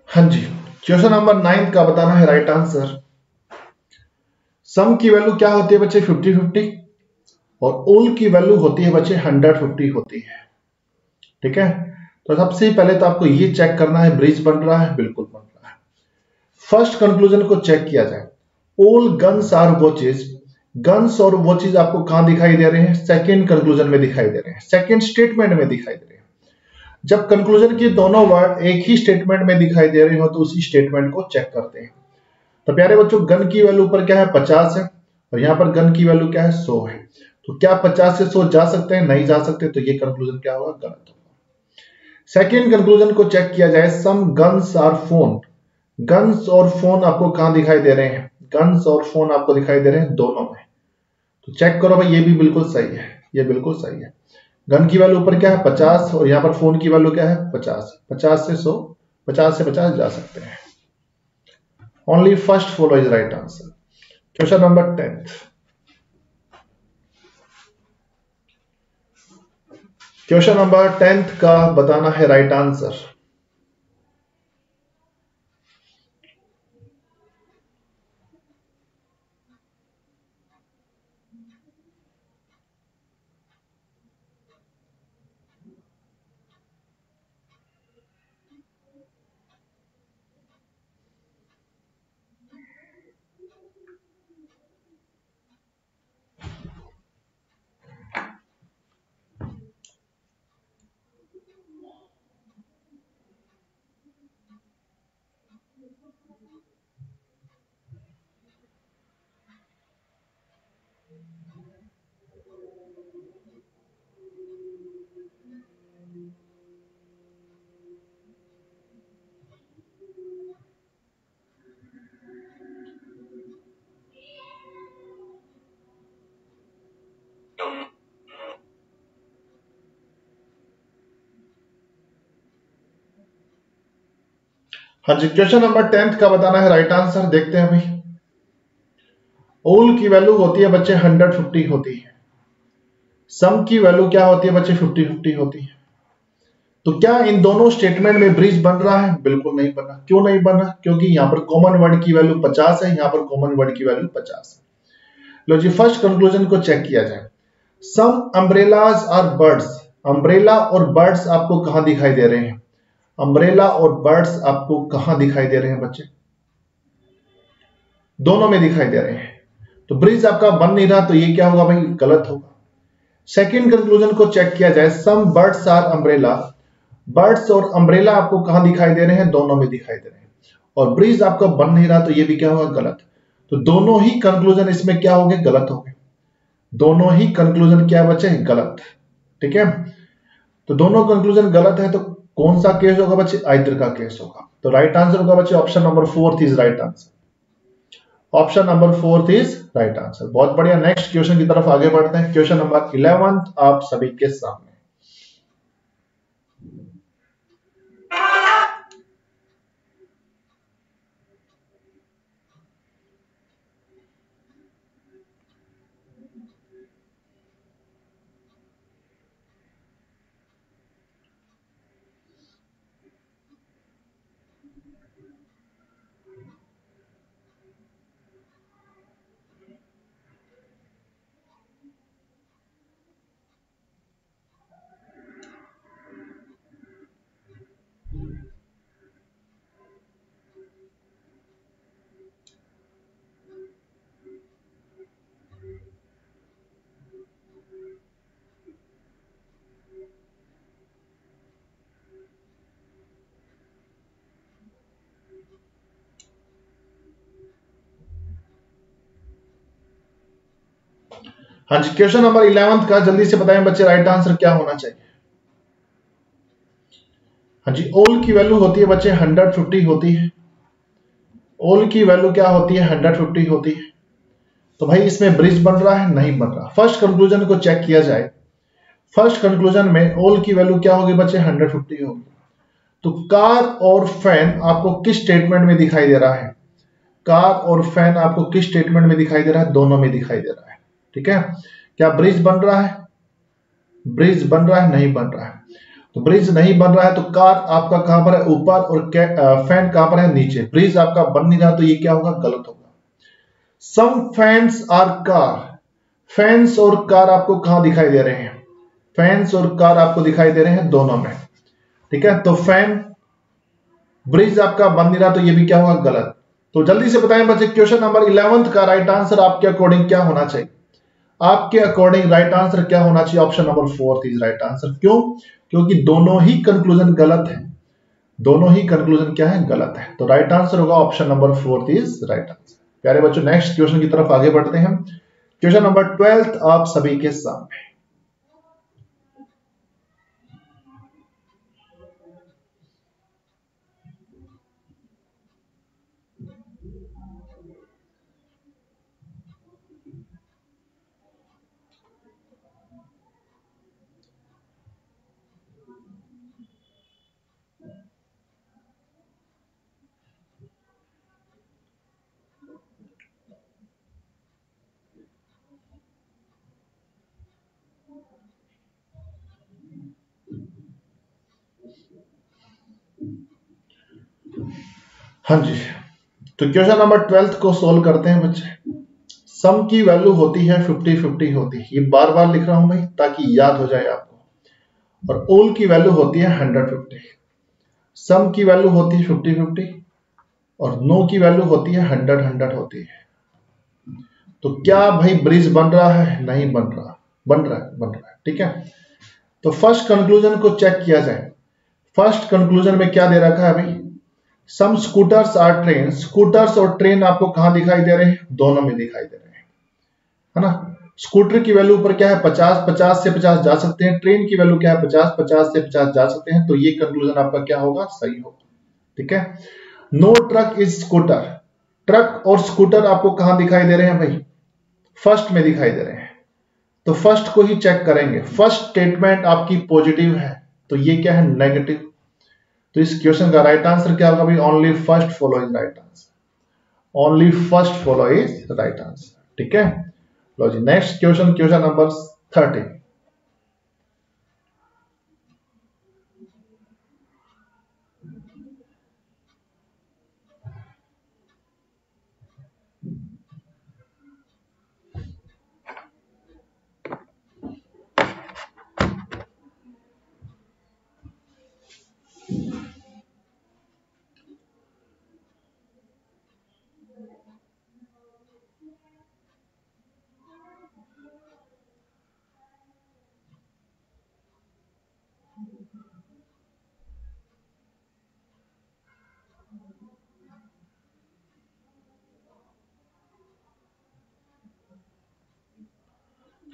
हाँ जी, क्वेश्चन नंबर 9 का बताना है राइट आंसर। सम की वैल्यू क्या होती है बच्चे? 50-50। और ऑल की वैल्यू होती है बच्चे 150 होती है। ठीक है, तो सबसे पहले तो आपको ये चेक करना है, ब्रिज बन रहा है? बिल्कुल बन रहा है। फर्स्ट कंक्लूजन को चेक किया जाए। All guns are watches. Guns और वॉचेज आपको कहां दिखाई दे रहे हैं? सेकंड कंक्लूजन में दिखाई दे रहे हैं, सेकंड स्टेटमेंट में दिखाई दे रहे हैं। जब कंक्लूजन के दोनों वर्ड एक ही स्टेटमेंट में दिखाई दे रहे हो तो उसी स्टेटमेंट को चेक करते हैं। तो प्यारे बच्चों, गन की वैल्यू पर क्या है? 50 है। और यहां पर गन की वैल्यू क्या है? 100 है। तो क्या 50 से 100 जा सकते हैं? नहीं जा सकते। तो ये कंक्लूजन क्या होगा? गलत होगा। सेकेंड कंक्लूजन को चेक किया जाए। सम गन्स आर फोन। गन्स और फोन आपको कहां दिखाई दे रहे हैं? गन्स और फोन आपको दिखाई दे रहे हैं दोनों में। तो चेक करो भाई, ये भी बिल्कुल सही है। ये बिल्कुल सही है। गन की वैल्यू ऊपर क्या है? 50। और यहां पर फोन की वैल्यू क्या है? 50। 50 से 100, 50 से 50 जा सकते हैं। Only first follow is right answer. Question number 10। Question number 10 का बताना है राइट आंसर। हाँ जी, क्वेश्चन नंबर 10 का बताना है राइट आंसर। देखते हैं भाई। ऑल की वैल्यू होती है बच्चे 150 होती है। सम की वैल्यू क्या होती है बच्चे? 50-50 होती है। तो क्या इन दोनों स्टेटमेंट में ब्रिज बन रहा है? बिल्कुल नहीं बन रहा। क्यों नहीं बन रहा? क्योंकि यहां पर कॉमन वर्ड की वैल्यू 50 है, यहां पर कॉमन वर्ड की वैल्यू 50 है। लो जी, फर्स्ट कंक्लूजन को चेक किया जाए। सम अम्ब्रेलाज आर बर्ड्स। अम्ब्रेला और बर्ड्स आपको कहां दिखाई दे रहे हैं? अम्ब्रेला और बर्ड्स आपको कहां दिखाई दे रहे हैं बच्चे? दोनों में दिखाई दे रहे हैं। तो ब्रिज आपका बन नहीं रहा, तो ये क्या होगा भाई? गलत होगा। सेकंड कंक्लूजन को चेक किया जाए। Some birds are umbrella. Birds और अम्ब्रेला आपको कहां दिखाई दे रहे हैं? दोनों में दिखाई दे रहे हैं। और ब्रिज आपका बन नहीं रहा, तो ये भी क्या होगा? गलत। तो दोनों ही कंक्लूजन इसमें क्या हो गए? गलत हो गए। दोनों ही कंक्लूजन क्या बचे? गलत। ठीक है, तो दोनों कंक्लूजन गलत है, तो कौन सा केस होगा बच्चे? आइदर का केस होगा। तो राइट आंसर होगा बच्चे option number 4 is right answer. Option number 4 is right answer. बहुत बढ़िया, नेक्स्ट क्वेश्चन की तरफ आगे बढ़ते हैं। क्वेश्चन नंबर 11 आप सभी के सामने। हाँ जी, क्वेश्चन नंबर 11 का जल्दी से बताएं बच्चे, राइट आंसर क्या होना चाहिए? हाँ जी, ओल की वैल्यू होती है बच्चे 150 होती है। ओल की वैल्यू क्या होती है? 150 होती है। तो भाई इसमें ब्रिज बन रहा है? नहीं बन रहा। फर्स्ट कंक्लूजन को चेक किया जाए। फर्स्ट कंक्लूजन में ओल की वैल्यू क्या होगी बच्चे? 150 होगी। तो कार और फैन आपको किस स्टेटमेंट में दिखाई दे रहा है? कार और फैन आपको किस स्टेटमेंट में दिखाई दे रहा है? दोनों में दिखाई दे रहा है। ठीक है, क्या ब्रिज बन रहा है? ब्रिज बन रहा है? नहीं बन रहा है। तो ब्रिज नहीं बन रहा है, तो कार आपका कहां पर है? ऊपर, और फैन कहां पर है? नीचे। ब्रिज आपका बन नहीं रहा, तो ये क्या होगा? गलत होगा। सम फैंस आर कार। फैंस और कार आपको कहां दिखाई दे रहे हैं? फैंस और कार आपको दिखाई दे रहे हैं दोनों में। ठीक है, तो फैन, ब्रिज आपका बन नहीं रहा, तो ये भी क्या होगा? गलत। तो जल्दी से बताएं बच्चे, क्वेश्चन नंबर 11 का राइट आंसर आपके अकॉर्डिंग क्या होना चाहिए? आपके अकॉर्डिंग राइट आंसर क्या होना चाहिए? Option number 4 is right answer. क्यों? क्योंकि दोनों ही कंक्लूजन गलत है। दोनों ही कंक्लूजन क्या है? गलत है। तो राइट आंसर होगा option number 4 is right answer. प्यारे बच्चों, नेक्स्ट क्वेश्चन की तरफ आगे बढ़ते हैं। क्वेश्चन नंबर 12 आप सभी के सामने। हाँ जी, तो क्वेश्चन नंबर 12 को सोल्व करते हैं बच्चे। सम की वैल्यू होती है 50-50 होती है, ये बार बार लिख रहा हूं भाई ताकि याद हो जाए आपको। और ओल की वैल्यू होती है 150। सम की वैल्यू होती है 50-50, और नो की वैल्यू होती है 100-100 होती है। तो क्या भाई ब्रिज बन रहा है? नहीं बन रहा। बन रहा है? बन रहा है। ठीक है, तो फर्स्ट कंक्लूजन को चेक किया जाए। फर्स्ट कंक्लूजन में क्या दे रखा है भाई? Some scooters are train. Scooters और ट्रेन आपको कहां दिखाई दे रहे हैं? दोनों में दिखाई दे रहे हैं, है ना। स्कूटर की वैल्यू ऊपर क्या है? 50, 50 से 50 जा सकते हैं। ट्रेन की वैल्यू क्या है? 50, 50 से 50 जा सकते हैं। तो ये कंक्लूजन आपका क्या होगा? सही होगा। ठीक है, no truck is scooter. Truck और स्कूटर आपको कहां दिखाई दे रहे हैं भाई? फर्स्ट में दिखाई दे रहे हैं। तो फर्स्ट को ही चेक करेंगे। फर्स्ट स्टेटमेंट आपकी पॉजिटिव है, तो ये क्या है? नेगेटिव। तो इस क्वेश्चन का राइट आंसर क्या होगा भाई? Only first follow is right answer. Only first follow is right answer. ठीक है, लो जी, next question, question number 13।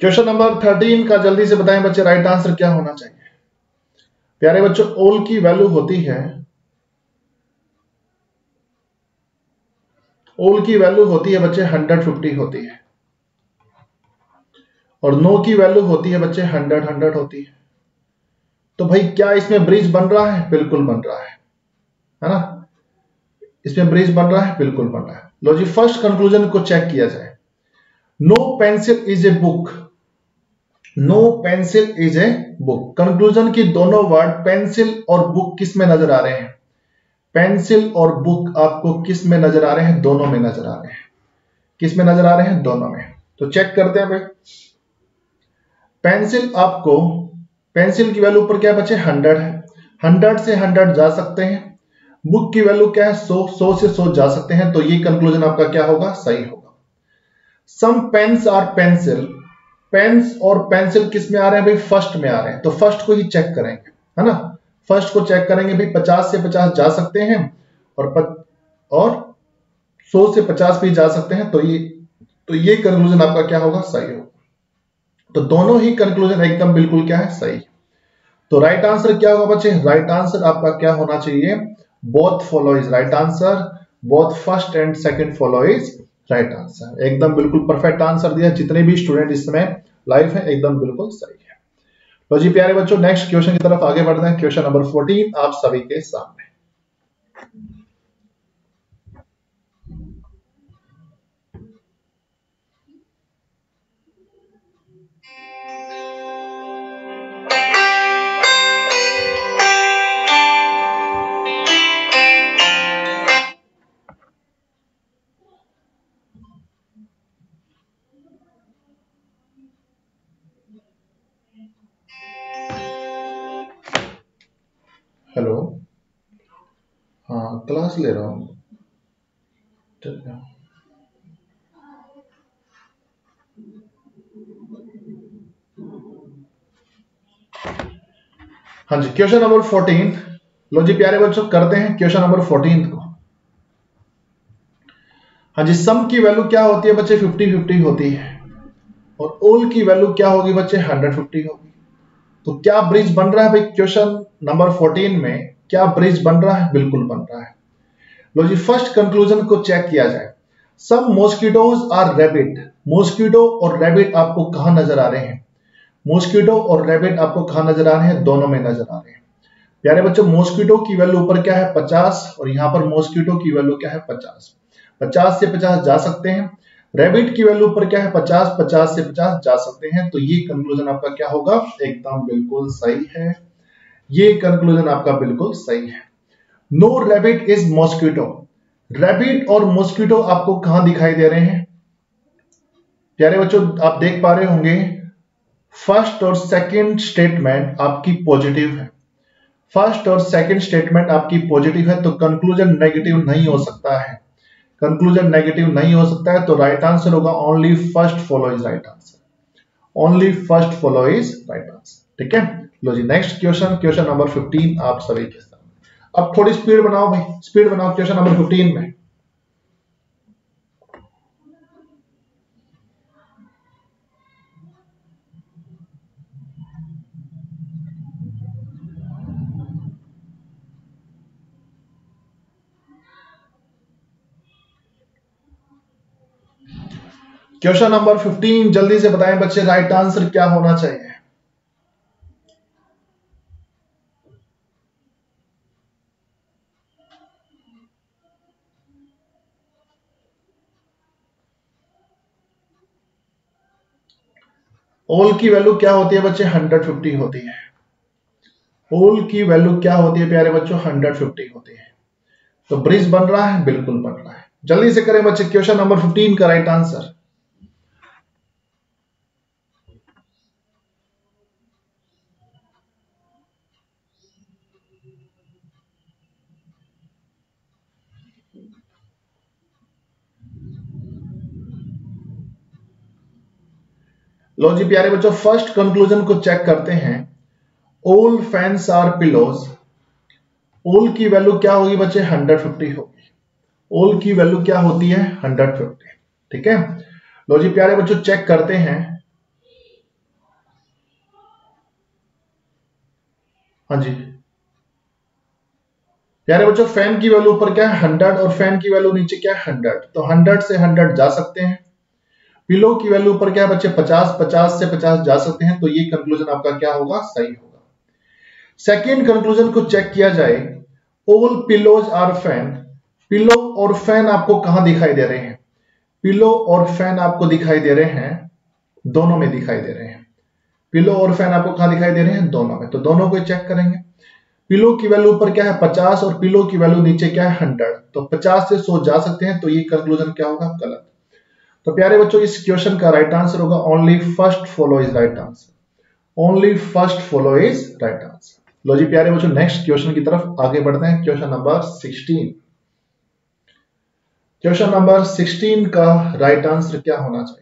Question number 13 का जल्दी से बताएं बच्चे, राइट आंसर क्या होना चाहिए। प्यारे बच्चों, ऑल की वैल्यू होती है, ऑल की वैल्यू होती है बच्चे 150 होती है, और नो की वैल्यू होती है बच्चे 100 होती है। तो भाई क्या इसमें ब्रिज बन रहा है? बिल्कुल बन रहा है ना, इसमें ब्रिज बन रहा है, बिल्कुल बन रहा है। लो जी, फर्स्ट कंक्लूजन को चेक किया जाए। No pencil is a book, no pencil is a book. Conclusion की दोनों वर्ड पेंसिल और बुक किस में नजर आ रहे हैं? पेंसिल और बुक आपको किस में नजर आ रहे हैं? दोनों में नजर आ रहे हैं। किस में नजर आ रहे हैं? दोनों में। तो चेक करते हैं भाई। पेंसिल आपको, पेंसिल की वैल्यू ऊपर क्या है बच्चे? 100 है, 100 से 100 जा सकते हैं। बुक की वैल्यू क्या है? 100 से 100 जा सकते हैं। तो ये कंक्लूजन आपका क्या होगा? सही होगा। सम पेन्स आर पेंसिल, पेन्स और पेंसिल किस में आ रहे हैं भाई? फर्स्ट में आ रहे हैं। तो फर्स्ट को ही चेक करेंगे, है ना, फर्स्ट को चेक करेंगे भाई। 50 से 50 जा सकते हैं और 100 से 50 भी जा सकते हैं। तो ये कंक्लूजन आपका क्या होगा? सही होगा। तो दोनों ही कंक्लूजन एकदम बिल्कुल क्या है? सही। तो राइट आंसर क्या होगा बच्चे? राइट आंसर आपका क्या होना चाहिए? Both follow is right answer, both first and second follow is right answer. एकदम बिल्कुल परफेक्ट आंसर दिया। जितने भी स्टूडेंट इस समय लाइव है एकदम बिल्कुल सही है। तो जी प्यारे बच्चों, नेक्स्ट क्वेश्चन की तरफ आगे बढ़ते हैं। क्वेश्चन नंबर 14 आप सभी के सामने। हेलो, हाँ क्लास ले रहा हूँ। ठीक है। हाँ जी, क्वेश्चन नंबर 14। लो जी प्यारे बच्चों, करते हैं क्वेश्चन नंबर 14 को। हाँ जी, सम की वैल्यू क्या होती है बच्चे? 50-50 होती है, और ऑल की वैल्यू क्या होगी बच्चे? 150 होगी। तो क्या ब्रिज बन रहा है भाई? क्वेश्चन नंबर 14 में क्या ब्रिज बन रहा है? बिल्कुल बन रहा है। लो जी, फर्स्ट कंक्लूजन को चेक किया जाए। सम मॉस्किटोज आर रैबिट, मॉस्किटो और रैबिट आपको कहां नजर आ रहे हैं? मॉस्किटो और रैबिट आपको कहां नजर आ रहे हैं? दोनों में नजर आ रहे हैं। प्यारे बच्चों, मॉस्किटो की वैल्यू ऊपर क्या है? 50, और यहां पर मॉस्किटो की वैल्यू क्या है? 50। 50 से 50 जा सकते हैं। रैबिट की वैल्यू ऊपर क्या है? 50, 50 से 50 जा सकते हैं। तो ये कंक्लूजन आपका क्या होगा? एकदम बिल्कुल सही है। ये कंक्लूजन आपका बिल्कुल सही है। No rabbit is mosquito, rabbit और मॉस्किटो आपको कहां दिखाई दे रहे हैं? प्यारे बच्चों, आप देख पा रहे होंगे फर्स्ट और सेकंड स्टेटमेंट आपकी पॉजिटिव है। फर्स्ट और सेकंड स्टेटमेंट आपकी पॉजिटिव है, तो कंक्लूजन नेगेटिव नहीं हो सकता है। कंक्लूजन नेगेटिव नहीं हो सकता है। तो राइट आंसर होगा only first follow is right answer, only first follow is right answer. ठीक है। लो जी, नेक्स्ट क्वेश्चन, क्वेश्चन नंबर 15 आप सभी के सामने। अब थोड़ी स्पीड बनाओ भाई, स्पीड बनाओ क्वेश्चन नंबर 15 में। क्वेश्चन नंबर 15 जल्दी से बताएं बच्चे, राइट आंसर क्या होना चाहिए? ऑल की वैल्यू क्या होती है बच्चे? 150 होती है। ऑल की वैल्यू क्या होती है प्यारे बच्चों? 150 होती है। तो ब्रिज बन रहा है, बिल्कुल बन रहा है। जल्दी से करें बच्चे क्वेश्चन नंबर 15 का राइट आंसर। लो जी प्यारे बच्चों, फर्स्ट कंक्लूजन को चेक करते हैं। All fans are pillows, all की वैल्यू क्या होगी बच्चे? 150 होगी। ऑल की वैल्यू क्या होती है? 150। ठीक है। लो जी प्यारे बच्चों, चेक करते हैं। हाँ जी प्यारे बच्चों, फैन की वैल्यू ऊपर क्या है 100 और फैन की वैल्यू नीचे क्या है 100, तो 100 से 100 जा सकते हैं। पिलो की वैल्यू ऊपर क्या है बच्चे 50, 50 से 50 जा सकते हैं, तो ये कंक्लूजन आपका क्या होगा, सही होगा। सेकेंड कंक्लूजन को चेक किया जाए, all pillows are fan. Pillow और फैन आपको कहां दिखाई दे रहे हैं, पिलो और फैन आपको दिखाई दे रहे हैं, दोनों में दिखाई दे रहे हैं। पिलो और फैन आपको कहां दिखाई दे रहे हैं, दोनों में, तो दोनों को चेक करेंगे। पिलो की वैल्यू ऊपर क्या है 50 और पिलो की वैल्यू नीचे क्या है 100, तो 50 से 100 जा सकते हैं, तो ये कंक्लूजन क्या होगा, गलत। तो प्यारे बच्चों, इस क्वेश्चन का राइट आंसर होगा only first follow is right answer, only first follow is right answer. लो जी प्यारे बच्चों, नेक्स्ट क्वेश्चन की तरफ आगे बढ़ते हैं। क्वेश्चन नंबर 16, क्वेश्चन नंबर 16 का राइट आंसर क्या होना चाहिए।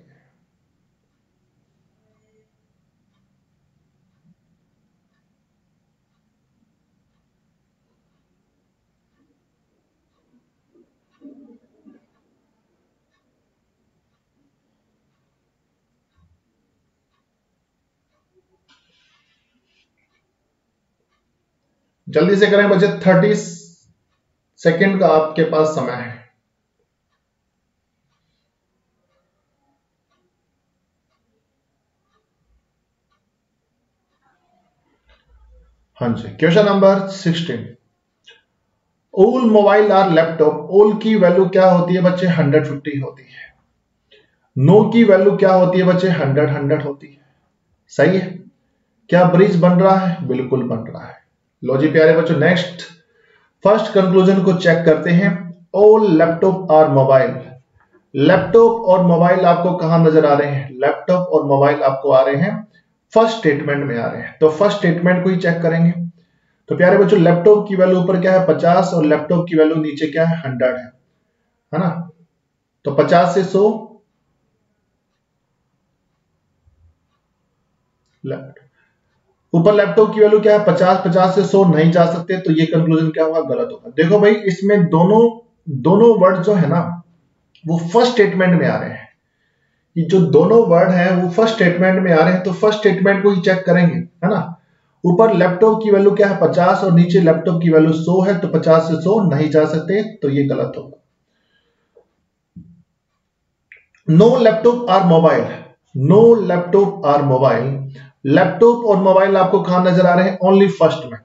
जल्दी से करें बच्चे, 30 सेकेंड का आपके पास समय है। हाँ जी, question number 16, all mobile are laptop. All की वैल्यू क्या होती है बच्चे 150 होती है। नो की वैल्यू क्या होती है बच्चे 100 होती है। सही है। क्या ब्रिज बन रहा है, बिल्कुल बन रहा है। लो जी प्यारे बच्चों, नेक्स्ट फर्स्ट कंक्लूजन को चेक करते हैं। All laptop are mobile. Laptop और मोबाइल आपको कहां नजर आ रहे हैं, लैपटॉप और मोबाइल आपको आ रहे हैं फर्स्ट स्टेटमेंट में आ रहे हैं, तो फर्स्ट स्टेटमेंट को ही चेक करेंगे। तो प्यारे बच्चों, लैपटॉप की वैल्यू ऊपर क्या है 50 और लैपटॉप की वैल्यू नीचे क्या है 100 है ना। तो 50 से 100 ऊपर लैपटॉप की वैल्यू क्या है 50, 50 से 100 नहीं जा सकते, तो ये कंक्लूजन क्या होगा, गलत होगा। देखो भाई, इसमें दोनों दोनों वर्ड जो है ना वो फर्स्ट स्टेटमेंट में आ रहे हैं। ये जो दोनों वर्ड हैं वो फर्स्ट स्टेटमेंट में आ रहे हैं, तो फर्स्ट स्टेटमेंट को ही चेक करेंगे, है ना। ऊपर लैपटॉप की वैल्यू क्या है 50 और नीचे लैपटॉप की वैल्यू 100 है, तो 50 से 100 नहीं जा सकते, तो ये गलत होगा। No laptop are mobile, no laptop are mobile. Laptop और मोबाइल आपको कहां नजर आ रहे हैं, ओनली फर्स्ट में,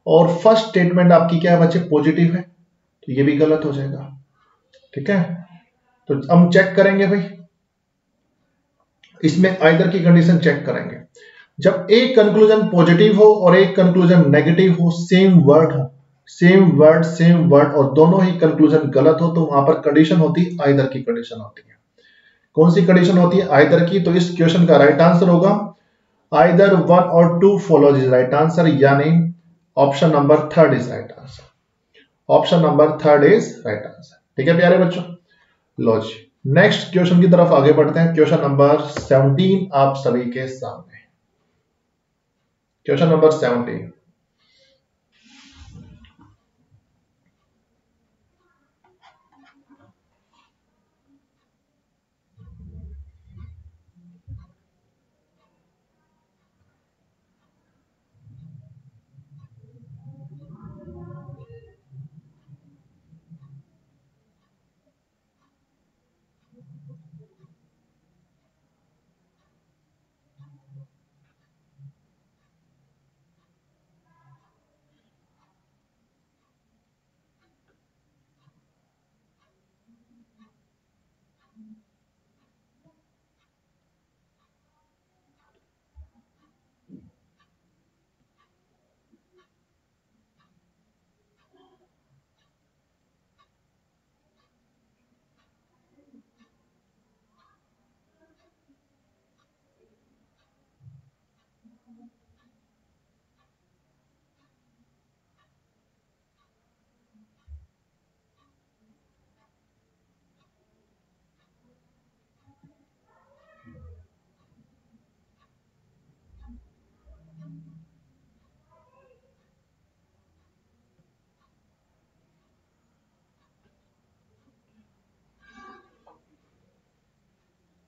और फर्स्ट स्टेटमेंट आपकी क्या है बच्चे, पॉजिटिव है, तो ये भी गलत हो जाएगा। ठीक है, तो हम चेक करेंगे भाई, इसमें आइदर की कंडीशन चेक करेंगे। जब एक कंक्लूजन पॉजिटिव हो और एक कंक्लूजन नेगेटिव हो, सेम वर्ड हो, सेम वर्ड और दोनों ही कंक्लूजन गलत हो, तो वहां पर कंडीशन होती है आइदर की कंडीशन होती है। कौन सी कंडीशन होती है, आइदर की। तो इस क्वेश्चन का राइट आंसर होगा आइदर 1 और 2 फॉलोज इज राइट आंसर, यानी option number 3 is right answer, option number 3 is right answer. ठीक है प्यारे बच्चों, लो जी नेक्स्ट क्वेश्चन की तरफ आगे बढ़ते हैं। क्वेश्चन नंबर 17 आप सभी के सामने, क्वेश्चन नंबर 17।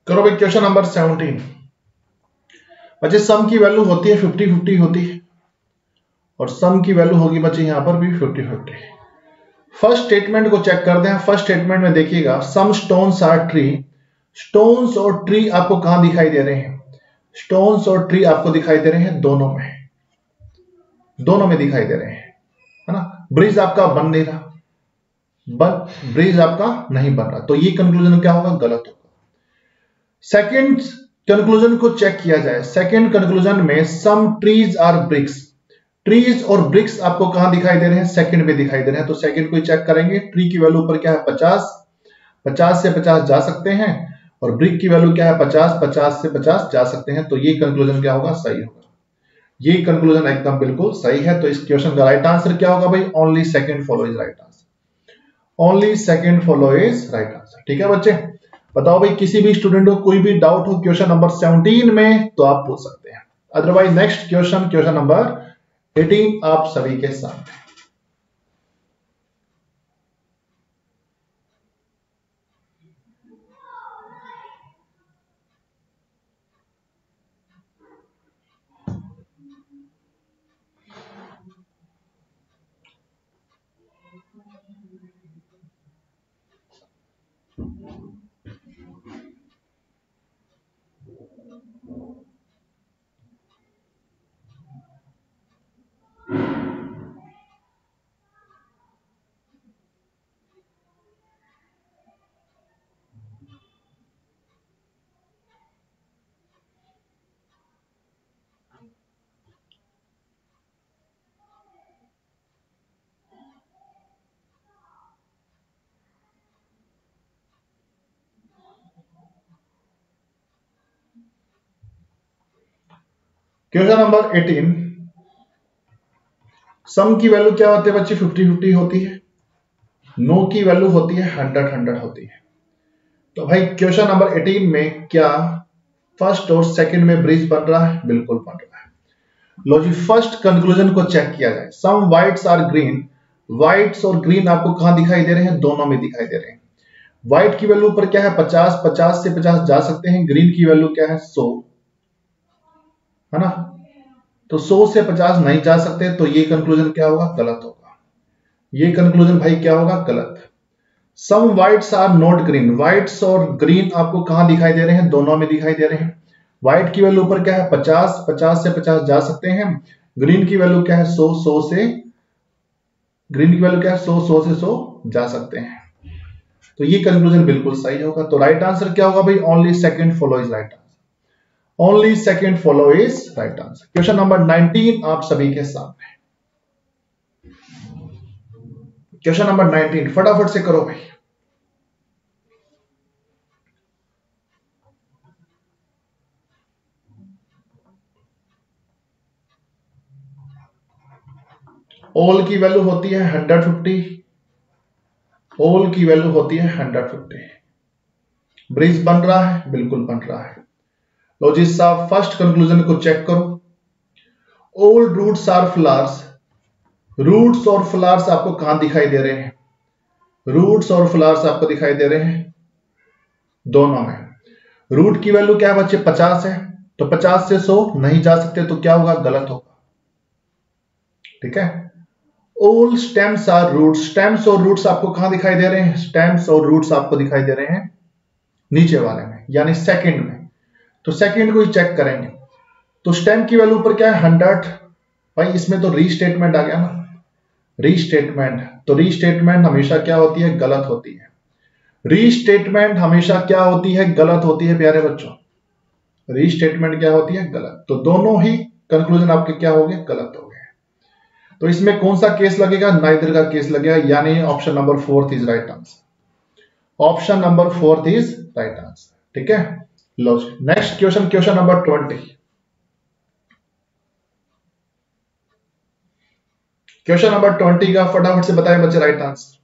करो भाई, क्वेश्चन नंबर 17। बच्चे सम की वैल्यू होती है 50-50 होती है, और सम की वैल्यू होगी बच्चे यहां पर भी 50-50। फर्स्ट स्टेटमेंट को चेक करते हैं। फर्स्ट स्टेटमेंट में देखिएगा some stones are tree. Stones और ट्री आपको कहां दिखाई दे रहे हैं? स्टोन्स और ट्री आपको दिखाई दे रहे हैं दोनों में, दोनों में दिखाई दे रहे हैं, है ना। ब्रिज आपका बन नहीं रहा, ब्रिज आपका नहीं बन रहा, तो ये कंक्लूजन क्या होगा? गलत होगा। सेकंड कंक्लूजन को चेक किया जाए। सेकंड कंक्लूजन में some trees are bricks. Trees और ब्रिक्स आपको कहां दिखाई दे रहे हैं? सेकंड में दिखाई दे रहे हैं, तो सेकंड को चेक करेंगे। ट्री की वैल्यू ऊपर क्या है? 50, 50 से 50 जा सकते हैं, और ब्रिक की वैल्यू क्या है? 50, 50 से 50 जा सकते हैं, तो ये कंक्लूजन क्या होगा? सही होगा। ये कंक्लूजन एकदम बिल्कुल सही है। तो इस क्वेश्चन का राइट आंसर क्या होगा भाई? Only second follow is right answer. Only second follow is right answer. ठीक है बच्चे, बताओ भाई किसी भी स्टूडेंट को कोई भी डाउट हो क्वेश्चन नंबर 17 में तो आप पूछ सकते हैं। Otherwise next question, question number 18 आप सभी के सामने। क्वेश्चन नंबर 18, सम की वैल्यू क्या होती है बच्चे? 50-50 होती है। नो की वैल्यू होती है 100-100 होती है। तो भाई क्वेश्चन नंबर 18 में क्या फर्स्ट और सेकंड में ब्रिज बन रहा है? बिल्कुल बन रहा है। लो जी, फर्स्ट कंक्लूजन को चेक किया जाए। सम व्हाइट्स आर ग्रीन। व्हाइट्स और ग्रीन आपको कहां दिखाई दे रहे हैं? दोनों में दिखाई दे रहे हैं। व्हाइट की वैल्यू पर क्या है? 50, 50 से 50 जा सकते हैं। ग्रीन की वैल्यू क्या है? 100, है ना। तो 100 से 50 नहीं जा सकते, तो ये कंक्लूजन क्या होगा? गलत होगा। ये कंक्लूजन भाई क्या होगा? गलत। Some whites are not green. Whites और ग्रीन आपको कहां दिखाई दे रहे हैं? दोनों में दिखाई दे रहे हैं। व्हाइट की वैल्यू ऊपर क्या है? 50, 50 से 50 जा सकते हैं। ग्रीन की वैल्यू क्या है? 100, 100 से, ग्रीन की वैल्यू क्या है? 100, 100 से 100 जा सकते हैं। तो ये कंक्लूजन बिल्कुल सही होगा। तो राइट आंसर क्या होगा भाई? Only second follow is right answer. Only second follow is right answer. Question number 19 आप सभी के सामने। क्वेश्चन नंबर 19 फटाफट से करो भाई। ऑल की वैल्यू होती है 150। ऑल की वैल्यू होती है 150। ब्रिज बन रहा है? बिल्कुल बन रहा है। लो जी साहब, फर्स्ट कंक्लूजन को चेक करो। All roots are flowers. Roots और फ्लावर्स आपको कहां दिखाई दे रहे हैं? रूट्स और फ्लावर्स आपको दिखाई दे रहे हैं दोनों में। रूट की वैल्यू क्या है बच्चे? 50 है, तो 50 से 100 नहीं जा सकते, तो क्या होगा? गलत होगा। ठीक है। All stems are roots. Stems और रूट्स आपको कहां दिखाई दे रहे हैं? स्टेम्स और रूट्स आपको दिखाई दे रहे हैं नीचे वाले में, यानी सेकंड में। तो सेकंड को ही चेक करेंगे। तो स्टेम की वैल्यू पर क्या है? 100। भाई इसमें तो रीस्टेटमेंट आ गया ना, रीस्टेटमेंट। तो रीस्टेटमेंट हमेशा क्या होती है? गलत होती है। रीस्टेटमेंट हमेशा क्या होती है? गलत होती है प्यारे बच्चों। रीस्टेटमेंट क्या होती है? गलत। तो दोनों ही कंक्लूजन आपके क्या हो गए? गलत हो गए। तो इसमें कौन सा केस लगेगा? नाइदर का केस लगेगा, यानी option number 4 is right answer. Option number 4 is right answer. ठीक है। लो next question, question number 20। Question number 20 का फटाफट से बताएं बच्चे राइट आंसर।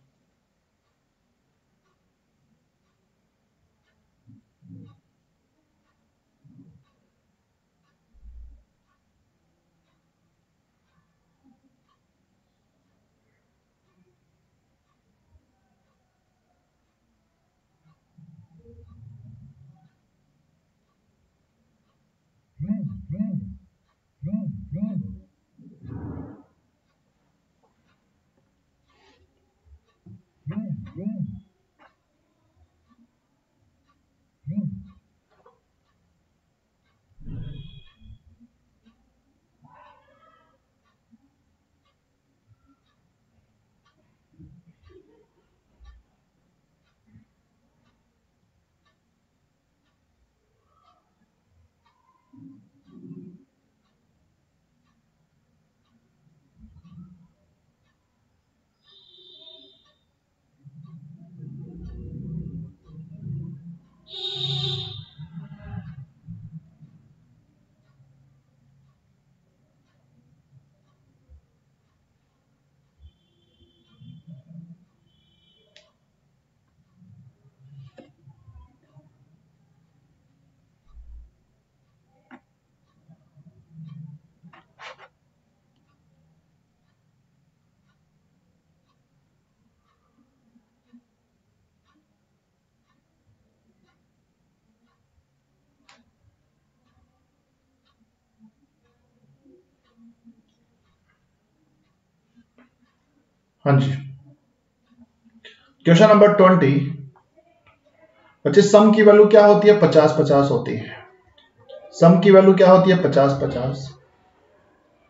हाँ जी, क्वेश्चन नंबर 20। बच्चे सम की वैल्यू क्या होती है? 50-50 होती है। सम की वैल्यू क्या होती है? 50-50।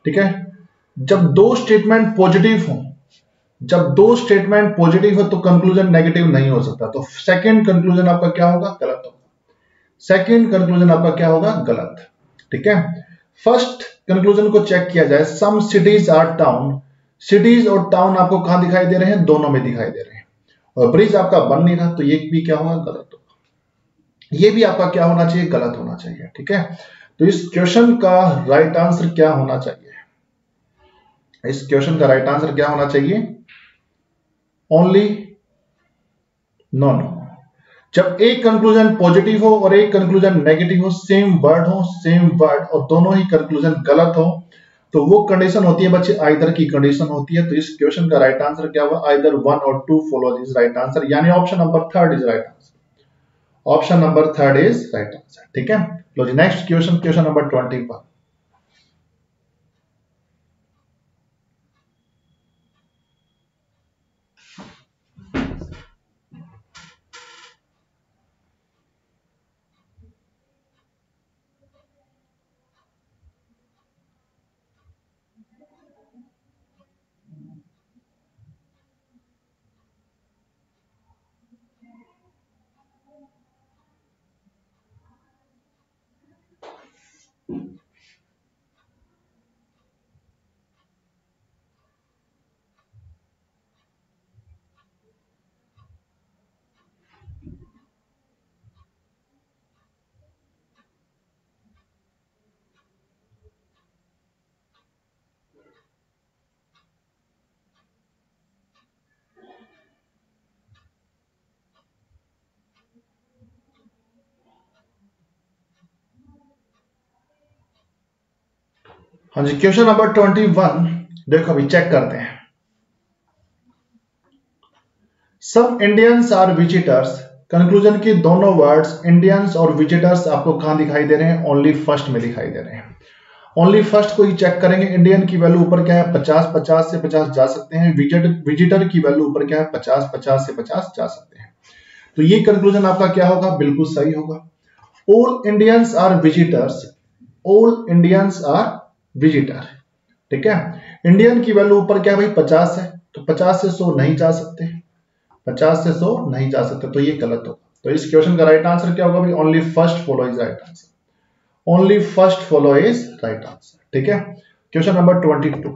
ठीक है। जब दो स्टेटमेंट पॉजिटिव हो, जब दो स्टेटमेंट पॉजिटिव हो तो कंक्लूजन नेगेटिव नहीं हो सकता, तो सेकंड कंक्लूजन आपका क्या होगा? गलत होगा। सेकंड कंक्लूजन आपका क्या होगा? गलत। ठीक है। फर्स्ट कंक्लूजन को चेक किया जाए, सम सिटीज आर टाउन। सिटीज और टाउन आपको कहां दिखाई दे रहे हैं? दोनों में दिखाई दे रहे हैं। और ब्रिज आपका बन नहीं रहा, तो ये भी क्या होगा? गलत होगा। ये भी आपका क्या होना चाहिए? गलत होना चाहिए। ठीक है। तो इस क्वेश्चन का राइट आंसर क्या होना चाहिए? इस क्वेश्चन का राइट आंसर क्या होना चाहिए? Only no no. जब एक कंक्लूजन पॉजिटिव हो और एक कंक्लूजन नेगेटिव हो, सेम वर्ड हो, सेम वर्ड, और दोनों ही कंक्लूजन गलत हो, तो वो कंडीशन होती है बच्चे आइदर की कंडीशन होती है। तो इस क्वेश्चन का राइट आंसर क्या होगा? आइदर 1 और 2 फॉलो दिस राइट आंसर, यानी option number 3 is right answer. Option number 3 is right answer. ठीक है। लो जी, नेक्स्ट क्वेश्चन, क्वेश्चन नंबर 21। हाँ जी, क्वेश्चन नंबर 21 देखो, अभी चेक करते हैं। सब इंडियंस आर विजिटर्स। कंक्लूजन की दोनों वर्ड्स इंडियंस और विजिटर्स आपको कहां दिखाई दे रहे हैं? ओनली फर्स्ट में दिखाई दे रहे हैं। ओनली फर्स्ट को ही चेक करेंगे। इंडियन की वैल्यू ऊपर क्या है? 50-50 से 50 जा सकते हैं। विजिटर की वैल्यू ऊपर क्या है? 50-50 से 50 जा सकते हैं। तो ये कंक्लूजन आपका क्या होगा? बिल्कुल सही होगा। All Indians are visitors. All Indians are visitor. ठीक है। इंडियन की वैल्यू ऊपर क्या है भाई? 50 है, तो 50 से 100 नहीं जा सकते। 50 से 100 नहीं जा सकते, तो ये गलत होगा। तो इस क्वेश्चन का राइट आंसर क्या होगा भाई? Only first follow is right answer. Only first follow is right answer. ठीक है। Question number 22।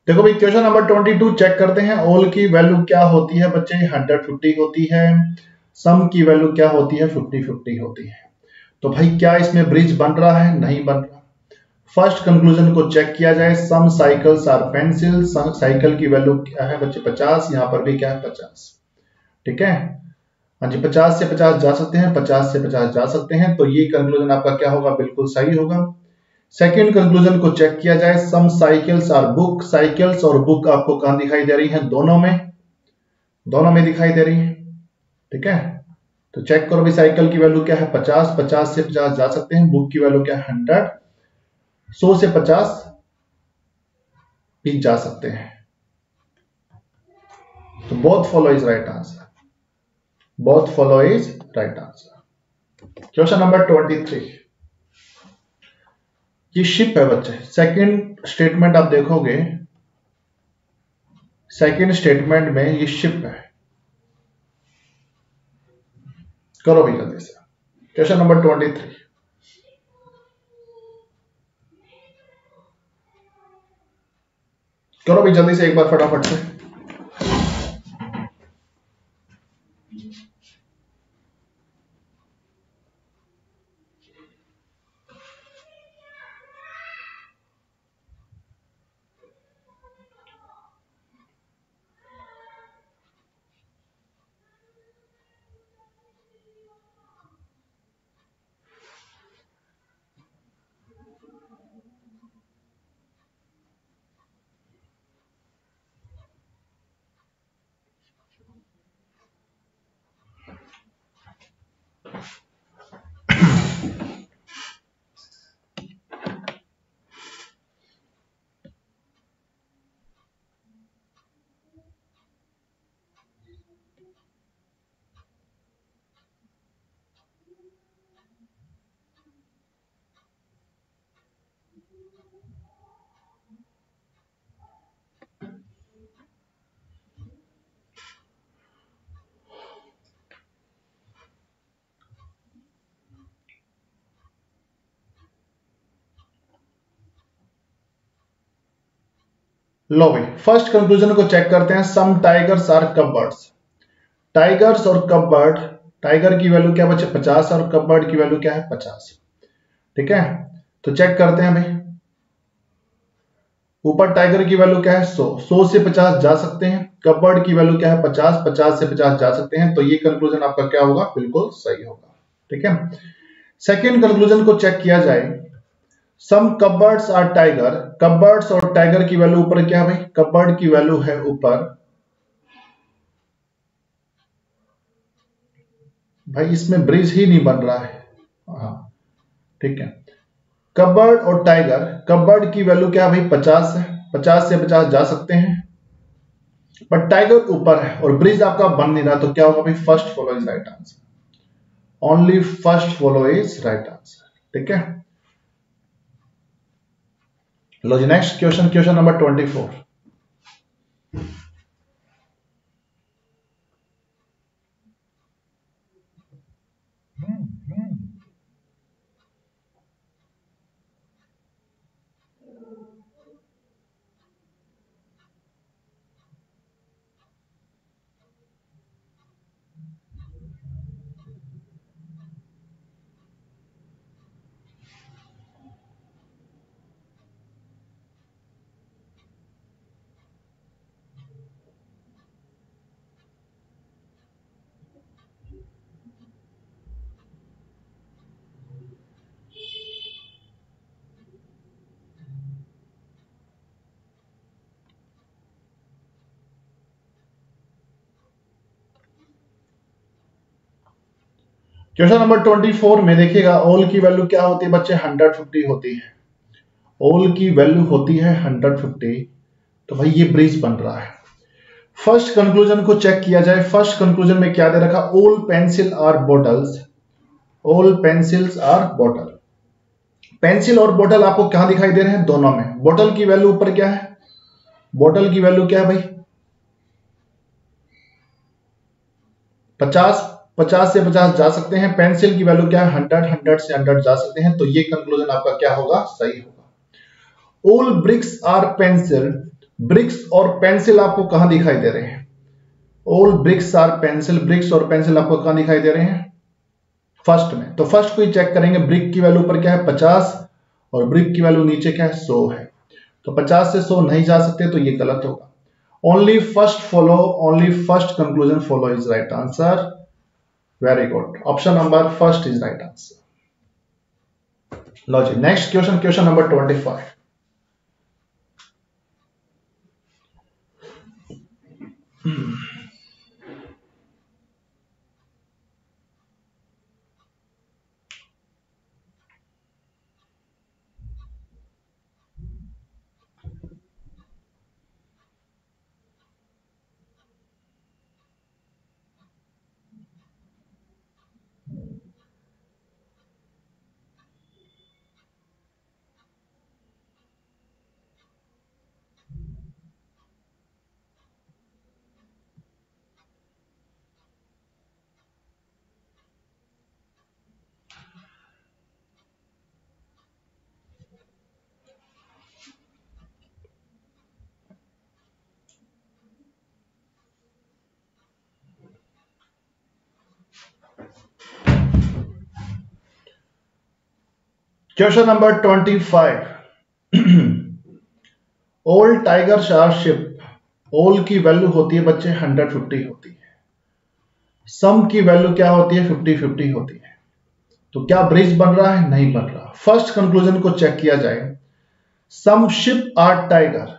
देखो भाई, क्वेश्चन नंबर 22 चेक करते हैं। ऑल की वैल्यू क्या होती है बच्चे? 150 होती है। सम की वैल्यू क्या होती है 50-50 होती है। तो भाई क्या इसमें ब्रिज बन रहा है? नहीं बन रहा। फर्स्ट कंक्लूजन को चेक किया जाए, सम साइकिल्स आर पेंसिल, साइकिल की वैल्यू क्या है बच्चे 50, यहां पर भी क्या है 50, ठीक है। हाँ जी 50 से 50 जा सकते हैं, 50 से 50 जा सकते हैं, तो ये कंक्लूजन आपका क्या होगा? बिल्कुल सही होगा। सेकंड कंक्लूजन को चेक किया जाए, सम साइकिल्स आर बुक, साइकिल्स और बुक आपको कहां दिखाई दे रही है? दोनों में दिखाई दे रही है, ठीक है। तो चेक करो भी साइकिल की वैल्यू क्या है 50, 50 से 50 जा सकते हैं, बुक की वैल्यू क्या है 100, 100 से 50 भी जा सकते हैं। तो both follow is right answer, both follow is right answer. Question number 23, ये शिप है बच्चे। सेकंड स्टेटमेंट आप देखोगे, सेकंड स्टेटमेंट में ये शिप है। करो भी जल्दी से क्वेश्चन नंबर 23, करो भी जल्दी से एक बार फटाफट से। लो भाई फर्स्ट कंक्लूजन को चेक करते हैं, सम टाइगर्स आर कब बर्ड्स। टाइगर्स और कब बर्ड, टाइगर की वैल्यू क्या बचे 50 और कब बर्ड की वैल्यू क्या है 50, ठीक है। तो चेक करते हैं भाई, ऊपर टाइगर की वैल्यू क्या है 100, 100 से 50 जा सकते हैं, कब बर्ड की वैल्यू क्या है 50, 50 से 50 जा सकते हैं, तो ये कंक्लूजन आपका क्या होगा? बिल्कुल सही होगा, ठीक है। सेकेंड कंक्लूजन को चेक किया जाए, सम कबर्ड्स आर टाइगर, कबर्ड्स और टाइगर की वैल्यू ऊपर क्या है भाई? कबर्ड की वैल्यू है ऊपर, भाई इसमें ब्रिज ही नहीं बन रहा है, हाँ ठीक है। कबर्ड और टाइगर, कबर्ड की वैल्यू क्या है भाई 50 है, 50 से 50 जा सकते हैं, बट टाइगर ऊपर है और ब्रिज आपका बन नहीं रहा, तो क्या होगा भाई? First follow is right answer, only first follow is right answer, ठीक है। लो जी next question, question number 24, question number 24 में देखिएगा, ऑल की वैल्यू क्या होती है बच्चे? 150 होती है, ऑल की वैल्यू होती है 150, तो भाई ये ब्रिज बन रहा है। फर्स्ट कंक्लूजन को चेक किया जाए, फर्स्ट कंक्लूजन में क्या दे रखा? All pencil are bottles, all pencils are bottle. Pencil और बोतल आपको कहां दिखाई दे रहे हैं? दोनों में। बोतल की वैल्यू ऊपर क्या है? बोतल की वैल्यू क्या है भाई 50, 50 से 50 जा सकते हैं। पेंसिल की वैल्यू क्या है 100, 100 से 100 जा सकते हैं, तो ये कंक्लूजन आपका क्या होगा? सही होगा। All bricks are pencil, bricks और पेंसिल आपको कहां दिखाई दे रहे हैं? All bricks are pencil, bricks और पेंसिल आपको कहां दिखाई दे रहे हैं? फर्स्ट में। तो फर्स्ट को ही चेक करेंगे, ब्रिक की वैल्यू पर क्या है 50 और ब्रिक की वैल्यू नीचे क्या है 100 है। तो 50 से 100 नहीं जा सकते, तो ये गलत होगा। Only first follow, only first conclusion follow is right answer. Very good, option number first is right answer. लो जी, next question, question number 25। Question number 25। All tiger are ship, ओल की वैल्यू होती है बच्चे 150 होती है, सम की वैल्यू क्या होती है 50-50 होती है। तो क्या ब्रिज बन रहा है? नहीं बन रहा। फर्स्ट कंक्लूजन को चेक किया जाए, सम शिप आर टाइगर,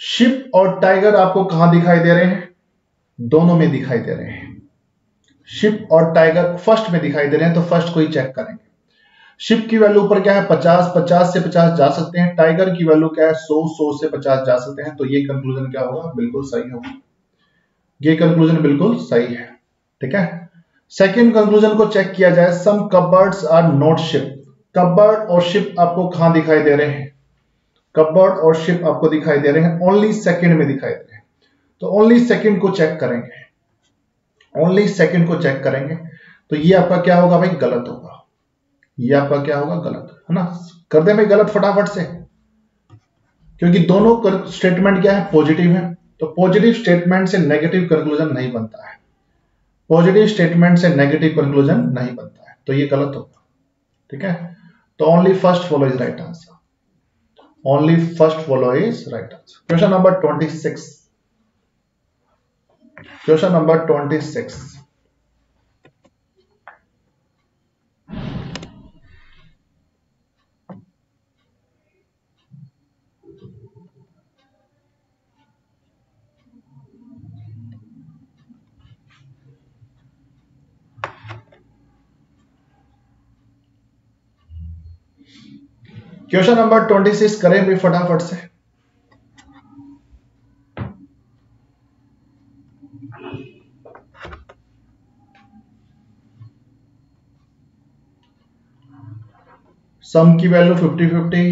शिप और टाइगर आपको कहां दिखाई दे रहे हैं? दोनों में दिखाई दे रहे हैं। शिप और टाइगर फर्स्ट में दिखाई दे रहे हैं, तो फर्स्ट को ही चेक करेंगे। शिप की वैल्यू पर क्या है 50, 50 से 50 जा सकते हैं। टाइगर की वैल्यू क्या है 100, 100 से 50 जा सकते हैं। तो ये कंक्लूजन क्या होगा? बिल्कुल सही होगा। ये कंक्लूजन बिल्कुल सही है, ठीक है। सेकंड कंक्लूजन को चेक किया जाए, सम कपबर्ड्स आर नॉट शिप, कपबर्ड और शिप आपको कहां दिखाई दे रहे हैं? कपबर्ड और शिप आपको दिखाई दे रहे हैं ओनली सेकंड में दिखाई दे रहे हैं। तो ओनली सेकंड को चेक करेंगे, ओनली सेकंड को चेक करेंगे। तो ये आपका क्या होगा भाई? गलत होगा। ये आपका क्या होगा? गलत, है ना। कर दे भाई गलत फटाफट से, क्योंकि दोनों स्टेटमेंट क्या है? पॉजिटिव है। तो पॉजिटिव स्टेटमेंट से नेगेटिव कंक्लूजन नहीं बनता है, पॉजिटिव स्टेटमेंट से नेगेटिव कंक्लूजन नहीं बनता है, तो ये गलत होगा, ठीक है। तो only first follow is right answer, only first follow is right answer. Question number 26, question number 26। Question number 26 करें भी फटाफट से। सम की वैल्यू 50-50,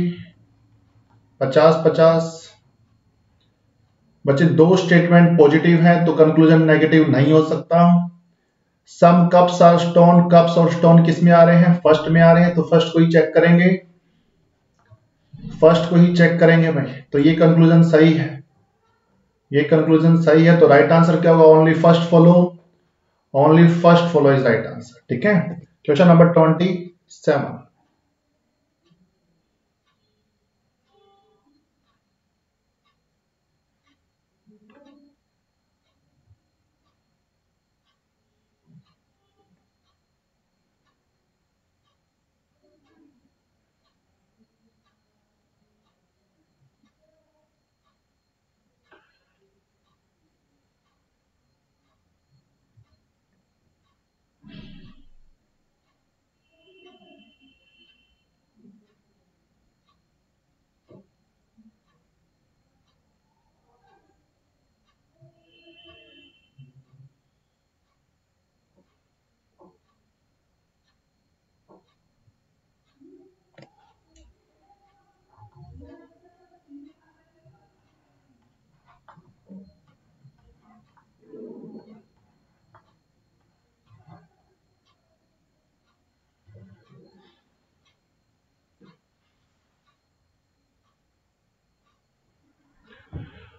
50-50। बच्चे दो स्टेटमेंट पॉजिटिव हैं, तो कंक्लूजन नेगेटिव नहीं हो सकता। सम कप्स आर स्टोन, कप्स और स्टोन किस में आ रहे हैं? फर्स्ट में आ रहे हैं, तो फर्स्ट को ही चेक करेंगे, फर्स्ट को ही चेक करेंगे भाई। तो ये कंक्लूजन सही है, ये कंक्लूजन सही है। तो राइट आंसर क्या होगा? Only first follow, only first follow is right answer, ठीक है। Question number 27।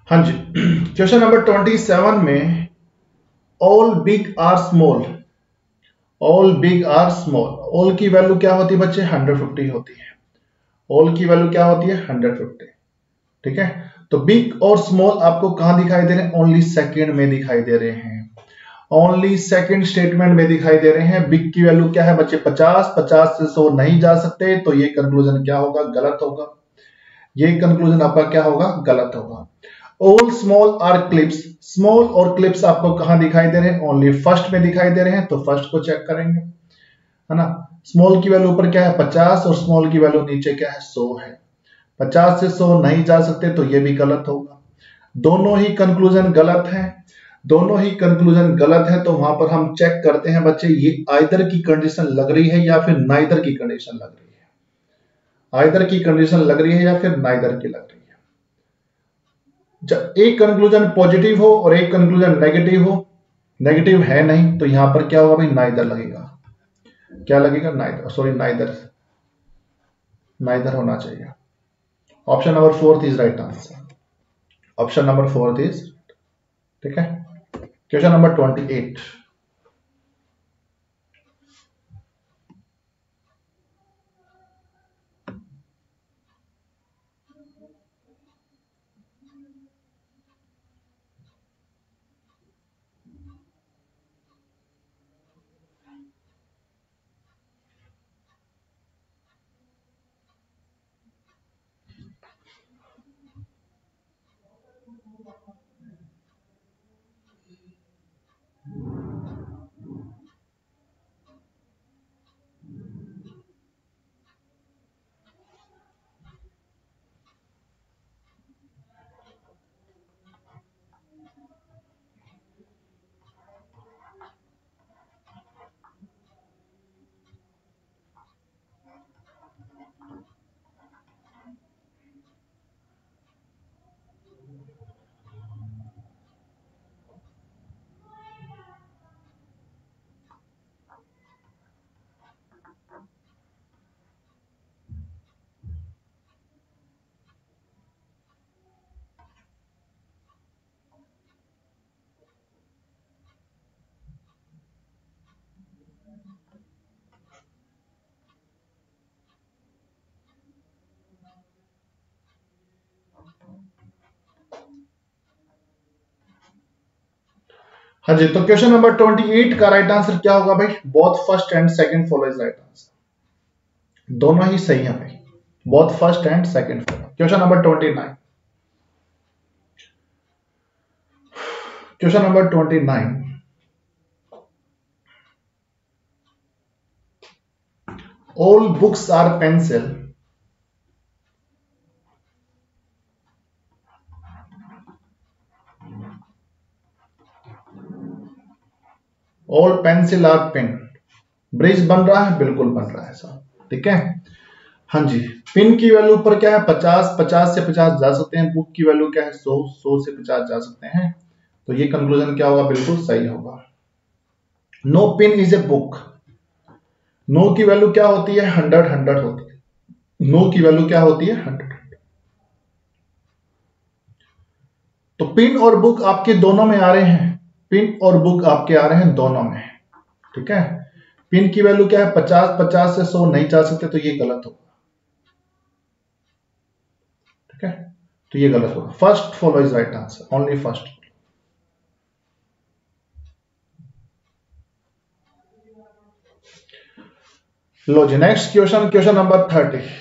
हाँ जी, क्वेश्चन नंबर 27 में all big are small, all big are small, all की वैल्यू क्या होती है बच्चे? 150 होती है। ऑल की वैल्यू क्या होती है? 150। ठीक है, तो बिग और स्मॉल आपको कहां दिखाई दे रहे हैं? ओनली सेकंड में दिखाई दे रहे हैं, ओनली सेकंड स्टेटमेंट में दिखाई दे रहे हैं। बिग की वैल्यू क्या है बच्चे? 50, 50 से 100 नहीं जा सकते, तो ये कंक्लूजन क्या होगा? गलत होगा। ये कंक्लूजन आपका क्या होगा? गलत होगा। All small are clips, small और क्लिप्स आपको कहां दिखाई दे रहे हैं? ओनली फर्स्ट में दिखाई दे रहे हैं, तो फर्स्ट को चेक करेंगे, है ना। स्मॉल की वैल्यू ऊपर क्या है? 50, और स्मॉल की वैल्यू नीचे क्या है? 100 है। 50 से 100 नहीं जा सकते, तो ये भी गलत होगा। दोनों ही कंक्लूजन गलत है, दोनों ही कंक्लूजन गलत है। तो वहां पर हम चेक करते हैं बच्चे, ये आइदर की कंडीशन लग रही है या फिर नाइदर की कंडीशन लग रही है। आइदर की कंडीशन लग रही है या फिर नाइदर की लग रही है। जब एक कंक्लूजन पॉजिटिव हो और एक कंक्लूजन नेगेटिव हो, नेगेटिव है नहीं, तो यहां पर क्या होगा भाई? नाइदर लगेगा। क्या लगेगा? नाइदर, सॉरी नाइदर, नाइदर होना चाहिए। Option number fourth is right answer, option number fourth is, ठीक है। Question number 28। हाँ जी, तो क्वेश्चन नंबर 28 का राइट आंसर क्या होगा भाई? Both first and second follow is right answer. दोनों ही सही है भाई, both first and second follow. Question number 29, question number 29, all books are pencil, all pencil are pen. Bridge बन रहा है? बिल्कुल बन रहा है साहब, ठीक है। हाँ जी, पिन की वैल्यू पर क्या है? 50, 50 से 50 जा सकते हैं। बुक की वैल्यू क्या है? 100, 100 से 50 जा सकते हैं। तो ये कंक्लूजन क्या होगा? बिल्कुल सही होगा। No pin is a book, no की वैल्यू क्या होती है? 100, 100 होती है। नो की वैल्यू क्या होती है? 100। तो पिन और बुक आपके दोनों में आ रहे हैं, पिन और बुक आपके आ रहे हैं दोनों में, ठीक है। पिन की वैल्यू क्या है? 50, 50 से 100 नहीं जा सकते, तो ये गलत होगा, ठीक है। तो ये गलत होगा। First follow is right answer, only first. लो जी, next question, question number 30।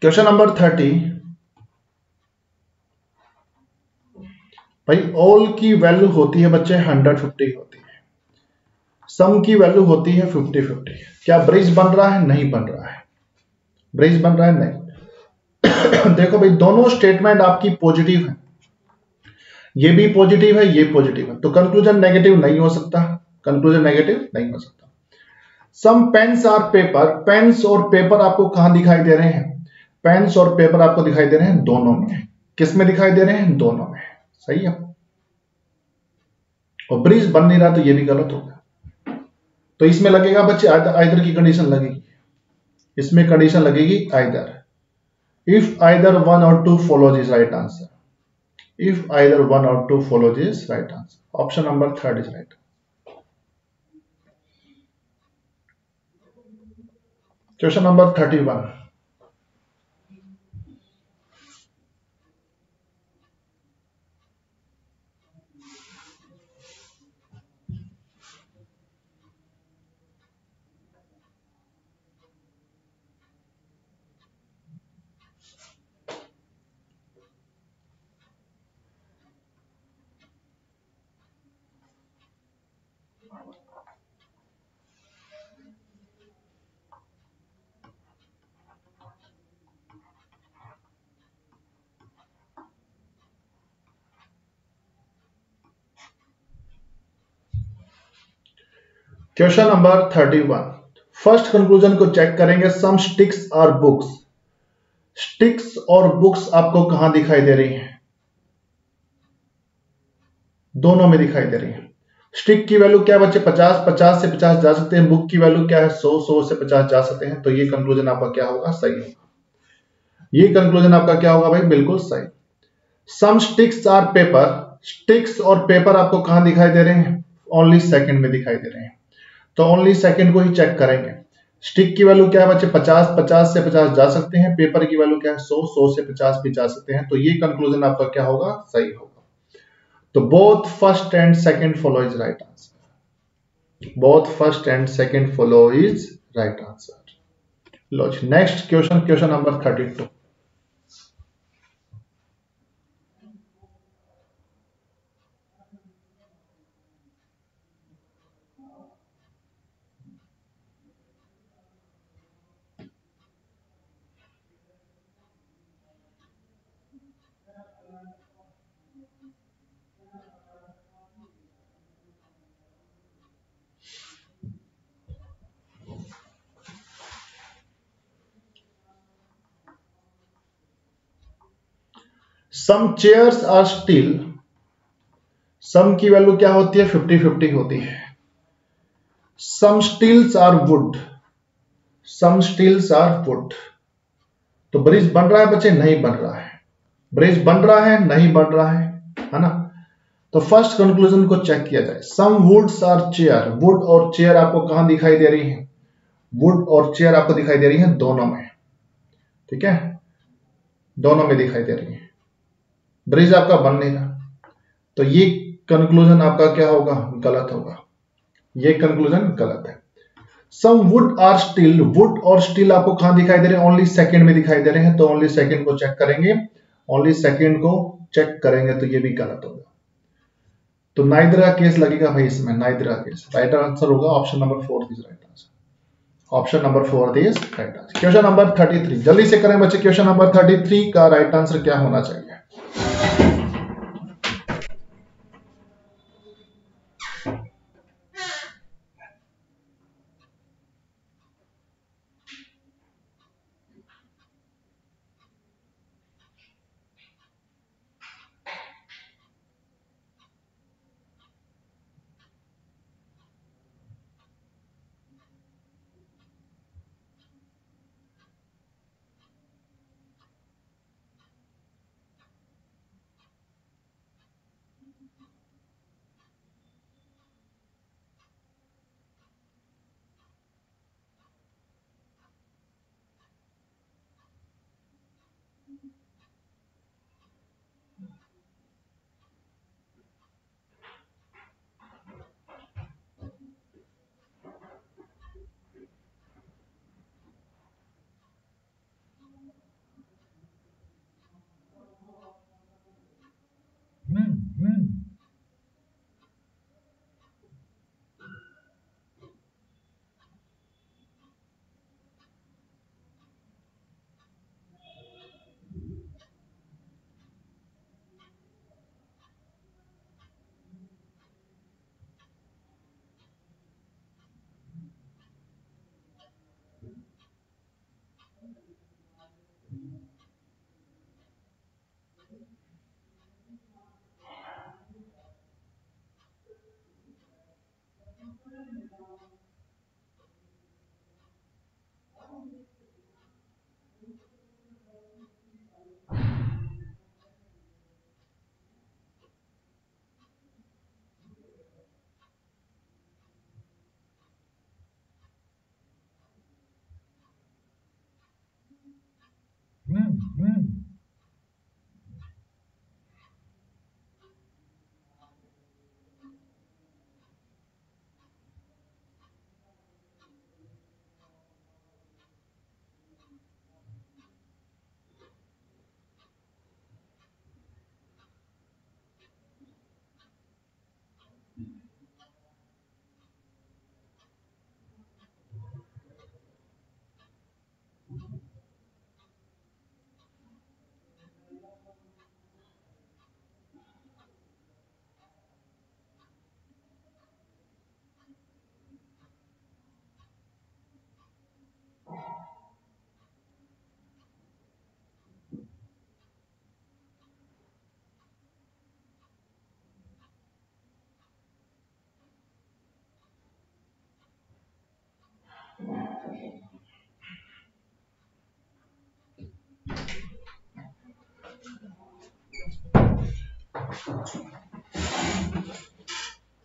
Question number 30, भाई ऑल की वैल्यू होती है बच्चे 150 होती है, सम की वैल्यू होती है 50-50। क्या ब्रिज बन रहा है? नहीं बन रहा है। ब्रिज बन रहा है? नहीं। देखो भाई, दोनों स्टेटमेंट आपकी पॉजिटिव है, ये भी पॉजिटिव है, ये पॉजिटिव है, तो कंक्लूजन नेगेटिव नहीं हो सकता। कंक्लूजन नेगेटिव नहीं हो सकता। सम पेन्स आर पेपर, पेन्स और पेपर आपको कहां दिखाई दे रहे हैं? पेन्स और पेपर आपको दिखाई दे रहे हैं दोनों में। किस में दिखाई दे रहे हैं? दोनों में। सही है। और ब्रिज बन नहीं रहा तो ये भी गलत होगा। तो इसमें लगेगा बच्चे आइदर की कंडीशन लगेगी, इसमें कंडीशन लगेगी आइदर। इफ आइदर वन और two follows is right answer. If either one और two follows is right answer. Option number 3 is right. Question number 31, question number 31, first conclusion को चेक करेंगे। Some sticks और books, sticks और books आपको कहां दिखाई दे रही हैं? दोनों में दिखाई दे रही है। स्टिक की वैल्यू क्या है बच्चे? 50, 50 से 50 जा सकते हैं। बुक की वैल्यू क्या है? 100, 100 से 50 जा सकते हैं। तो ये कंक्लूजन आपका क्या होगा? सही होगा। ये कंक्लूजन आपका क्या होगा भाई? बिल्कुल सही। सम स्टिक्स आर पेपर, स्टिक्स और पेपर आपको कहां दिखाई दे रहे हैं? ओनली सेकंड में दिखाई दे रहे हैं। तो ओनली सेकंड को ही चेक करेंगे। स्टिक की वैल्यू क्या है बच्चे? 50, 50 से 50 जा सकते हैं। पेपर की वैल्यू क्या है? 100, 100 से 50 भी जा सकते हैं। तो ये कंक्लूजन आपका क्या होगा? सही होगा। तो both first and second follow is right answer. Both first and second follow is right answer. लो जी, next question, question number 32, some chairs are steel, some की वैल्यू क्या होती है? 50-50 होती है। Some steels are wood, some steels are wood. तो bridge बन रहा है बच्चे? नहीं बन रहा है। ब्रिज बन रहा है? नहीं बन रहा है ना? तो फर्स्ट कंक्लूजन को चेक किया जाए। सम वुड्स आर चेयर, वुड और चेयर आपको कहां दिखाई दे रही है? वुड और चेयर आपको दिखाई दे रही है दोनों में। ठीक है, दोनों में दिखाई दे रही है। ब्रिज आपका बन नहीं रहा, तो ये कंक्लूजन आपका क्या होगा? गलत होगा। ये कंक्लूजन गलत है। सम वुड आर स्टील, वुड और स्टील आपको कहां दिखाई दे रहे हैं? ओनली सेकंड में दिखाई दे रहे हैं। तो ओनली सेकंड को चेक करेंगे। ओनली सेकंड को चेक करेंगे तो ये भी गलत होगा। तो नाइदर का केस लगेगा भाई इसमें, नाइदर का केस। राइट आंसर होगा option number 4 is right answer. Option number 4 is right answer. Question number 33, जल्दी से करें बच्चे। क्वेश्चन नंबर 33 का राइट आंसर क्या होना चाहिए?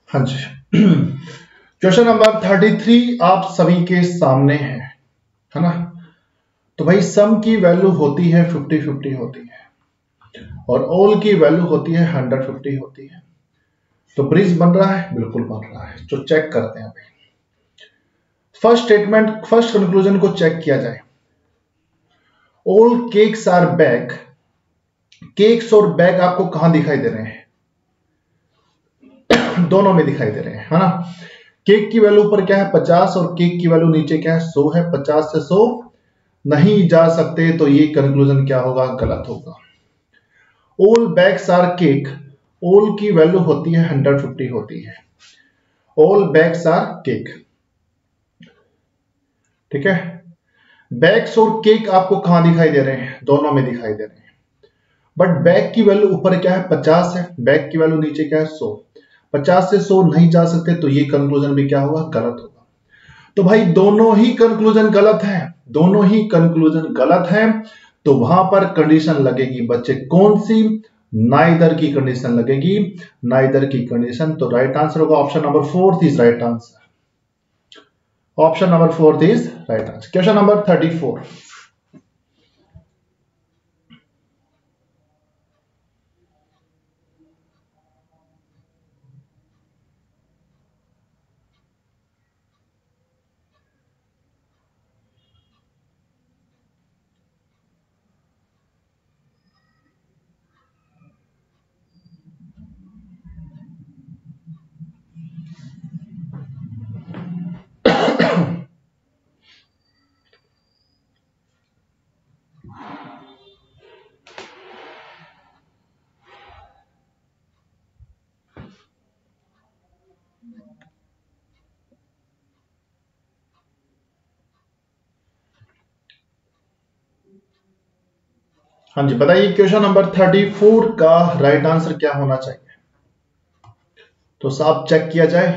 हाँ जी। क्वेश्चन नंबर 33 आप सभी के सामने है ना। तो भाई सम की वैल्यू होती है 50-50 होती है और ऑल की वैल्यू होती है 150 होती है। तो ब्रिज बन रहा है, बिल्कुल बन रहा है। तो चेक करते हैं भाई। फर्स्ट स्टेटमेंट, फर्स्ट कंक्लूजन को चेक किया जाए। All cakes are back. Cakes और बैक आपको कहां दिखाई दे रहे हैं? दोनों में दिखाई दे रहे हैं, है ना। केक की वैल्यू ऊपर क्या है 50 और केक की वैल्यू नीचे क्या है 100 है। 50 से 100 नहीं जा सकते, तो ये कंक्लूजन क्या होगा? गलत होगा। All bags are cake, all की वैल्यू होती है 150 होती है। ऑल बैग्स आर केक, ठीक है। बैग्स और केक आपको कहां दिखाई दे रहे हैं? दोनों में दिखाई दे रहे हैं। बट बैग की वैल्यू ऊपर क्या है 50 है, बैग की वैल्यू नीचे क्या है 100। 50 से 100 नहीं जा सकते, तो ये कंक्लूजन भी क्या होगा? गलत होगा। तो भाई दोनों ही कंक्लूजन गलत है, दोनों ही कंक्लूजन गलत है। तो वहां पर कंडीशन लगेगी बच्चे, कौन सी? नाइदर की कंडीशन लगेगी, नाइदर की कंडीशन। तो राइट आंसर होगा option number 4 is right answer. Option number 4 is right answer. Question number 34। हाँ जी, बताइए क्वेश्चन नंबर 34 का राइट आंसर क्या होना चाहिए? तो साफ चेक किया जाए।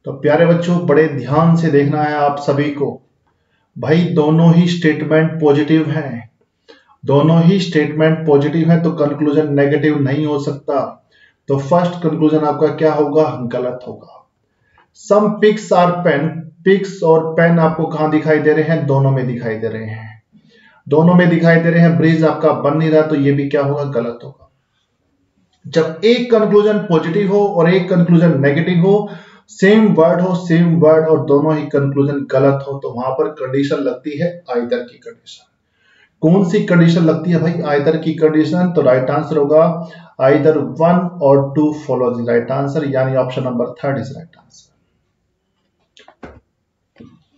तो प्यारे बच्चों बड़े ध्यान से देखना है आप सभी को। भाई दोनों ही स्टेटमेंट पॉजिटिव हैं, दोनों ही स्टेटमेंट पॉजिटिव है, तो कंक्लूजन नेगेटिव नहीं हो सकता। तो फर्स्ट कंक्लूजन आपका क्या होगा? गलत होगा। Some picks are pen, picks और पेन आपको कहां दिखाई दे रहे हैं? दोनों में दिखाई दे रहे हैं, दोनों में दिखाई दे रहे हैं। ब्रिज आपका बन नहीं रहा, तो ये भी क्या होगा? गलत होगा। जब एक कंक्लूजन पॉजिटिव हो और एक कंक्लूजन नेगेटिव हो, सेम वर्ड हो, सेम वर्ड और दोनों ही कंक्लूजन गलत हो, तो वहां पर कंडीशन लगती है आइदर की कंडीशन। कौन सी कंडीशन लगती है भाई? आइदर की कंडीशन। तो राइट आंसर होगा आइदर 1 और 2 फॉलो द राइट आंसर, यानी option number 3 is right answer.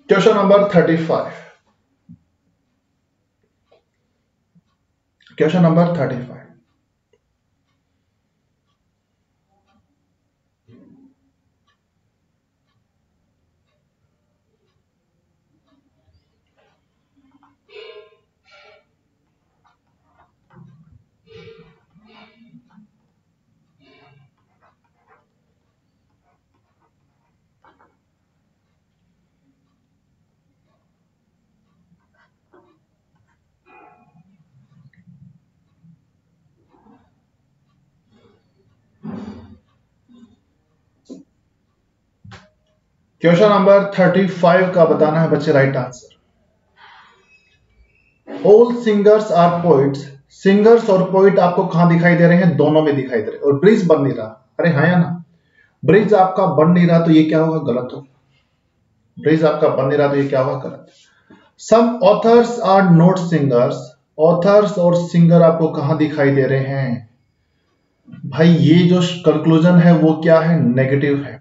Question number 35। Question number 35। Question number 35 का बताना है बच्चे right answer. All singers are poets, singers और पोइट आपको कहां दिखाई दे रहे हैं? दोनों में दिखाई दे रहे हैं। और ब्रिज बन नहीं रहा, अरे हाँ या ना, ब्रिज आपका बन नहीं रहा, तो ये क्या होगा? गलत होगा। ब्रिज आपका बन नहीं रहा, तो ये क्या होगा? गलत। Some authors are not singers, authors और सिंगर आपको कहां दिखाई दे रहे हैं? भाई ये जो कंक्लूजन है वो क्या है? नेगेटिव है।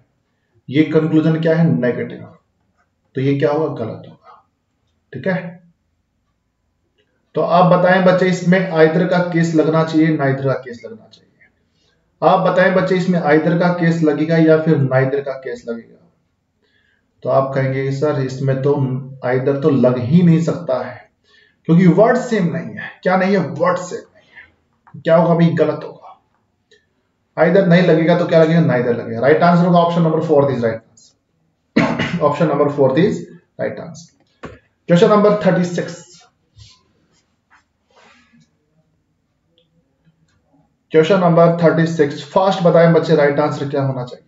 ये कंक्लूजन क्या है? नेगेटिव। तो ये क्या होगा? गलत होगा, ठीक है। तो आप बताएं बच्चे, इसमें आइदर का केस लगना चाहिए, नाइदर का केस लगना चाहिए? आप बताएं बच्चे, इसमें आइदर का केस लगेगा या फिर नाइदर का केस लगेगा? तो आप कहेंगे कि सर इसमें तो आइदर तो लग ही नहीं सकता है, क्योंकि वर्ड सेम नहीं है। क्या नहीं है? वर्ड सेम नहीं है। क्या होगा भाई? गलत होगा। आइदर नहीं लगेगा तो क्या लगेगा? नाइदर लगेगा। राइट आंसर होगा option number 4 is right answer. Option number 4 is right answer. Question number 36। Question number 36 fast बताएं बच्चे, राइट आंसर क्या होना चाहिए?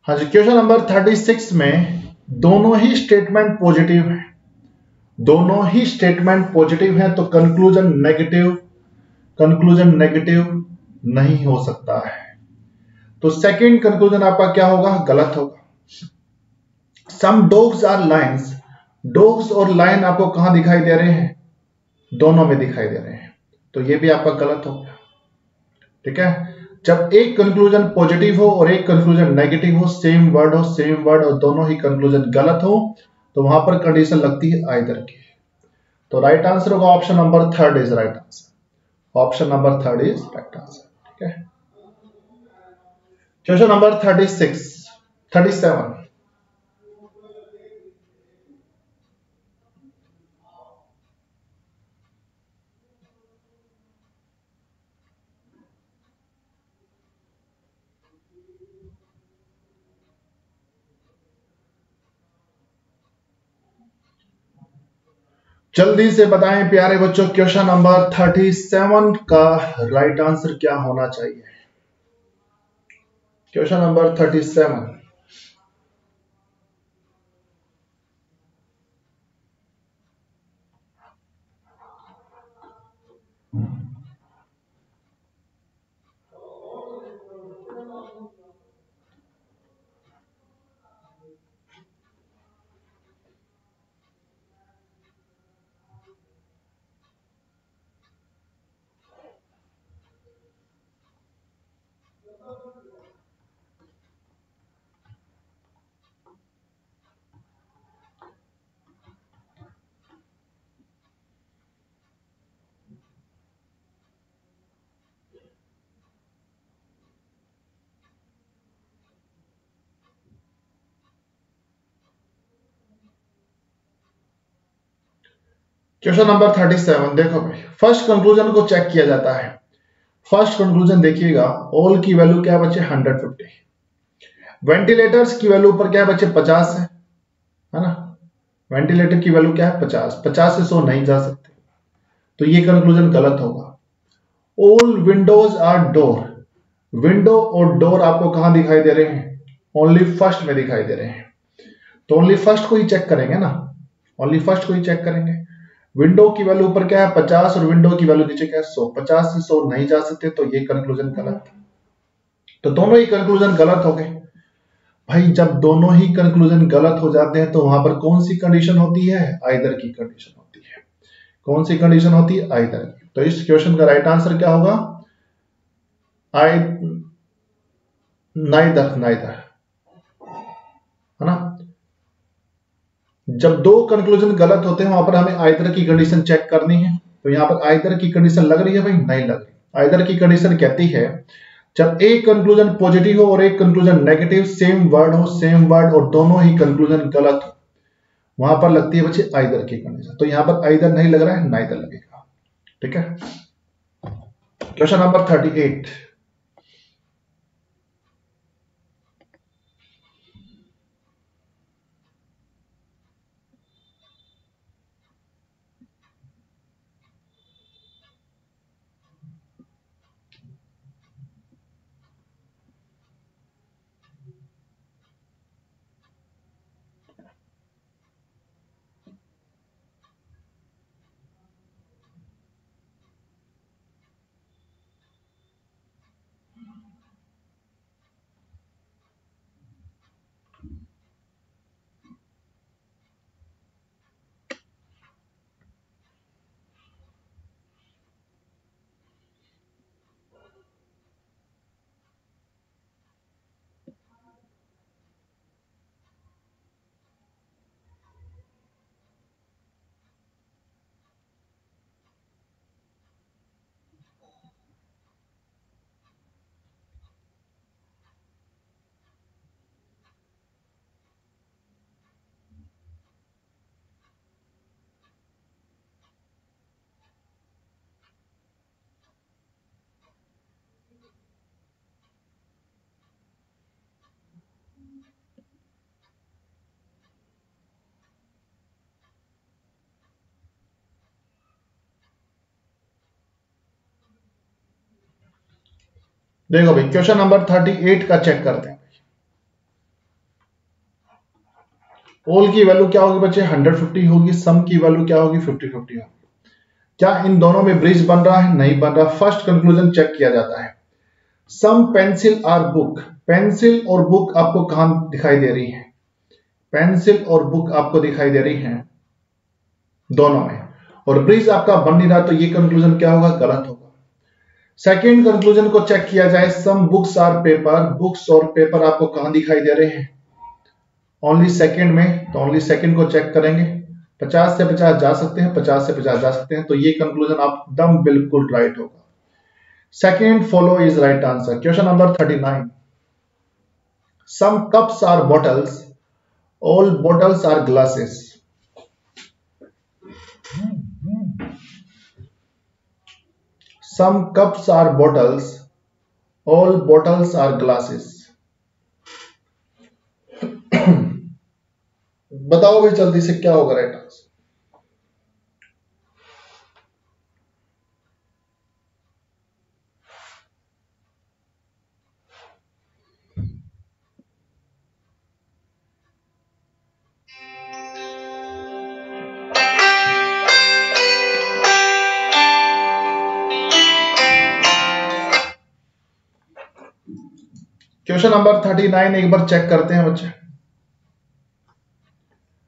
हाँ जी, क्वेश्चन नंबर 36 में दोनों ही स्टेटमेंट पॉजिटिव है, दोनों ही स्टेटमेंट पॉजिटिव है, तो कंक्लूजन नेगेटिव नहीं हो सकता है। तो सेकंड कंक्लूजन आपका क्या होगा? गलत होगा। Some dogs are lions, dogs और लायन आपको कहां दिखाई दे रहे हैं? दोनों में दिखाई दे रहे हैं, तो ये भी आपका गलत हो गया। ठीक है, जब एक कंक्लूजन पॉजिटिव हो और एक कंक्लूजन नेगेटिव हो, सेम वर्ड और दोनों ही कंक्लूजन गलत हो, तो वहां पर कंडीशन लगती है आइदर की। तो राइट आंसर होगा option number third is right answer. Option number third is right answer. ठीक है, क्वेश्चन नंबर 37। जल्दी से बताएं प्यारे बच्चों, क्वेश्चन नंबर 37 का राइट आंसर क्या होना चाहिए? Question number 37। क्वेश्चन नंबर 37 देखो भाई, फर्स्ट कंक्लूजन को चेक किया जाता है। फर्स्ट कंक्लूजन देखिएगा, ऑल की वैल्यू क्या है बच्चे? 150। वेंटिलेटर्स की वैल्यू ऊपर क्या है बच्चे? 50 है ना। वेंटिलेटर की वैल्यू क्या है? 50। 50 से 100 नहीं जा सकते, तो ये कंक्लूजन गलत होगा। All windows are door, window और डोर आपको कहां दिखाई दे रहे हैं? ओनली फर्स्ट में दिखाई दे रहे हैं, तो ओनली फर्स्ट को ही चेक करेंगे ना, ओनली फर्स्ट को ही चेक करेंगे। विंडो की वैल्यू ऊपर क्या है? 50 और विंडो की वैल्यू नीचे क्या है? 100। 50 से 100 नहीं जा सकते, तो ये कंक्लूजन गलत। तो दोनों ही कंक्लूजन गलत हो गए। भाई जब दोनों ही कंक्लूजन गलत हो जाते हैं, तो वहां पर कौन सी कंडीशन होती है? आइदर की कंडीशन होती है। कौन सी कंडीशन होती है? आइदर की। तो इस क्वेश्चन का राइट आंसर क्या होगा? आई नाइदर, नाइदर, है ना। जब दो कंक्लूजन गलत होते हैं, वहां पर हमें आइदर की कंडीशन चेक करनी है। तो यहां पर आइदर की कंडीशन लग रही है भाई? नहीं लग रही। आइदर की कंडीशन कहती है जब एक कंक्लूजन पॉजिटिव हो और एक कंक्लूजन नेगेटिव, सेम वर्ड और दोनों ही कंक्लूजन गलत हो, वहां पर लगती है बच्चे आइदर की कंडीशन। तो यहां पर आइदर नहीं लग रहा है, नाइदर लगेगा। ठीक है, क्वेश्चन नंबर 38। देखो भाई क्वेश्चन नंबर 38 का चेक करते हैं। ऑल की वैल्यू क्या होगी बच्चे 150 होगी, सम की वैल्यू क्या होगी 50-50 होगी। क्या इन दोनों में ब्रिज बन रहा है? नहीं बन रहा। फर्स्ट कंक्लूजन चेक किया जाता है। सम पेंसिल आर बुक, पेंसिल और बुक आपको कहां दिखाई दे रही है? पेंसिल और बुक आपको दिखाई दे रही है दोनों में, और ब्रिज आपका बन नहीं रहा, तो ये कंक्लूजन क्या होगा? गलत होगा। सेकेंड कंक्लूजन को चेक किया जाए। Some books are paper, books और पेपर आपको कहां दिखाई दे रहे हैं? ओनली सेकंड में, तो ओनली सेकंड को चेक करेंगे। 50 से 50 जा सकते हैं, 50 से 50 जा सकते हैं, तो ये कंक्लूजन आप एकदम बिल्कुल राइट होगा। Second follow is right answer. Question number 39। Some cups are bottles, all bottles are glasses. Some cups are bottles, all bottles are glasses. बताओ भाई जल्दी से क्या होगा राइट आंसर? क्वेश्चन नंबर 39 एक बार चेक करते हैं बच्चे।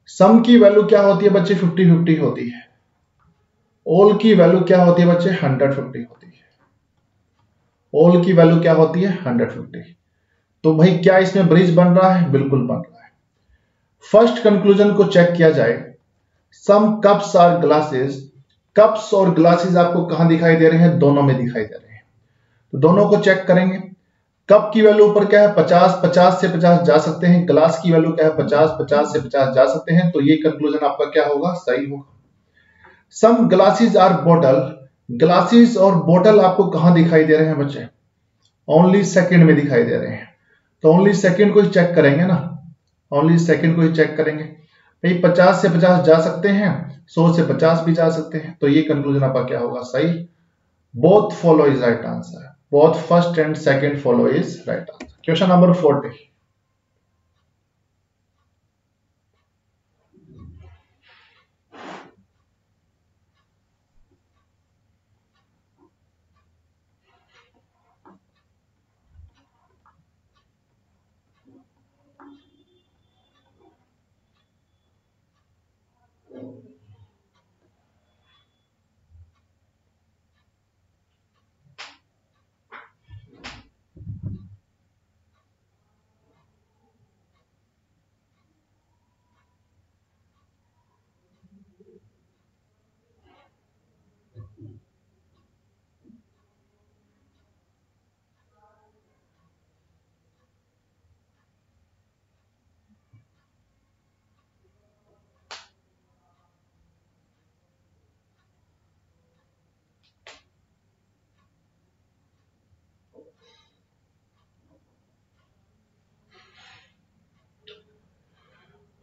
सम की वैल्यू क्या होती है बच्चे? 50-50 होती है। ऑल की वैल्यू क्या होती है बच्चे? 150 होती है। ऑल की वैल्यू क्या होती है? 150। तो भाई क्या इसमें ब्रिज बन रहा है? बिल्कुल बन रहा है। फर्स्ट कंक्लूजन को चेक किया जाए। सम कप्स आर ग्लासेस, कप्स और ग्लासेस आपको कहां दिखाई दे रहे हैं? दोनों में दिखाई दे रहे हैं, तो दोनों को चेक करेंगे। कप की वैल्यू ऊपर क्या है? 50, 50 से 50 जा सकते हैं। ग्लास की वैल्यू क्या है? 50, 50 से 50 जा सकते हैं, तो ये कंक्लूजन आपका क्या होगा? सही होगा। Some glasses are bottle, glasses और बॉटल आपको कहां दिखाई दे रहे हैं बच्चे? ओनली सेकंड में दिखाई दे रहे हैं, तो ओनली सेकंड को ही चेक करेंगे ना, ओनली सेकंड को ही चेक करेंगे। भाई 50 से 50 जा सकते हैं, 100 से 50 भी जा सकते हैं, तो ये कंक्लूजन आपका क्या होगा? सही। Both follow is right answer. Both first and second follow is right answer. Question number 40।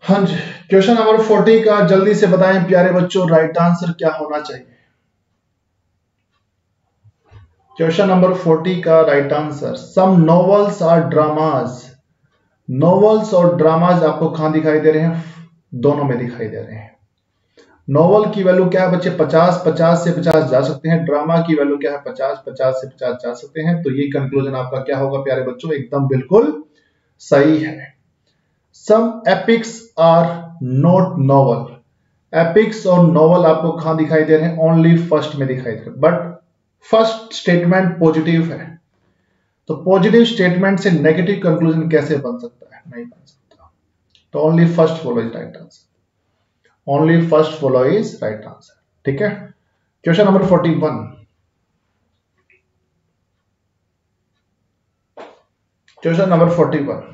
हाँ जी, क्वेश्चन नंबर 40 का जल्दी से बताएं प्यारे बच्चों, राइट आंसर क्या होना चाहिए? क्वेश्चन नंबर 40 का right answer, some novels are dramas, novels और ड्रामाज आपको कहां दिखाई दे रहे हैं? दोनों में दिखाई दे रहे हैं। नॉवल की वैल्यू क्या है बच्चे? 50, 50 से 50 जा सकते हैं। ड्रामा की वैल्यू क्या है? 50, 50 से 50 जा सकते हैं, तो ये कंक्लूजन आपका क्या होगा प्यारे बच्चों? एकदम बिल्कुल सही है। Some epics are not novel, epics और नॉवल आपको कहां दिखाई दे रहे हैं? ओनली फर्स्ट में दिखाई दे रहे हैं, बट फर्स्ट स्टेटमेंट पॉजिटिव है, तो पॉजिटिव स्टेटमेंट से नेगेटिव कंक्लूजन कैसे बन सकता है? नहीं बन सकता। तो only first follow is right answer, only first follow is right answer. ठीक है। Question number 41। Question number 41।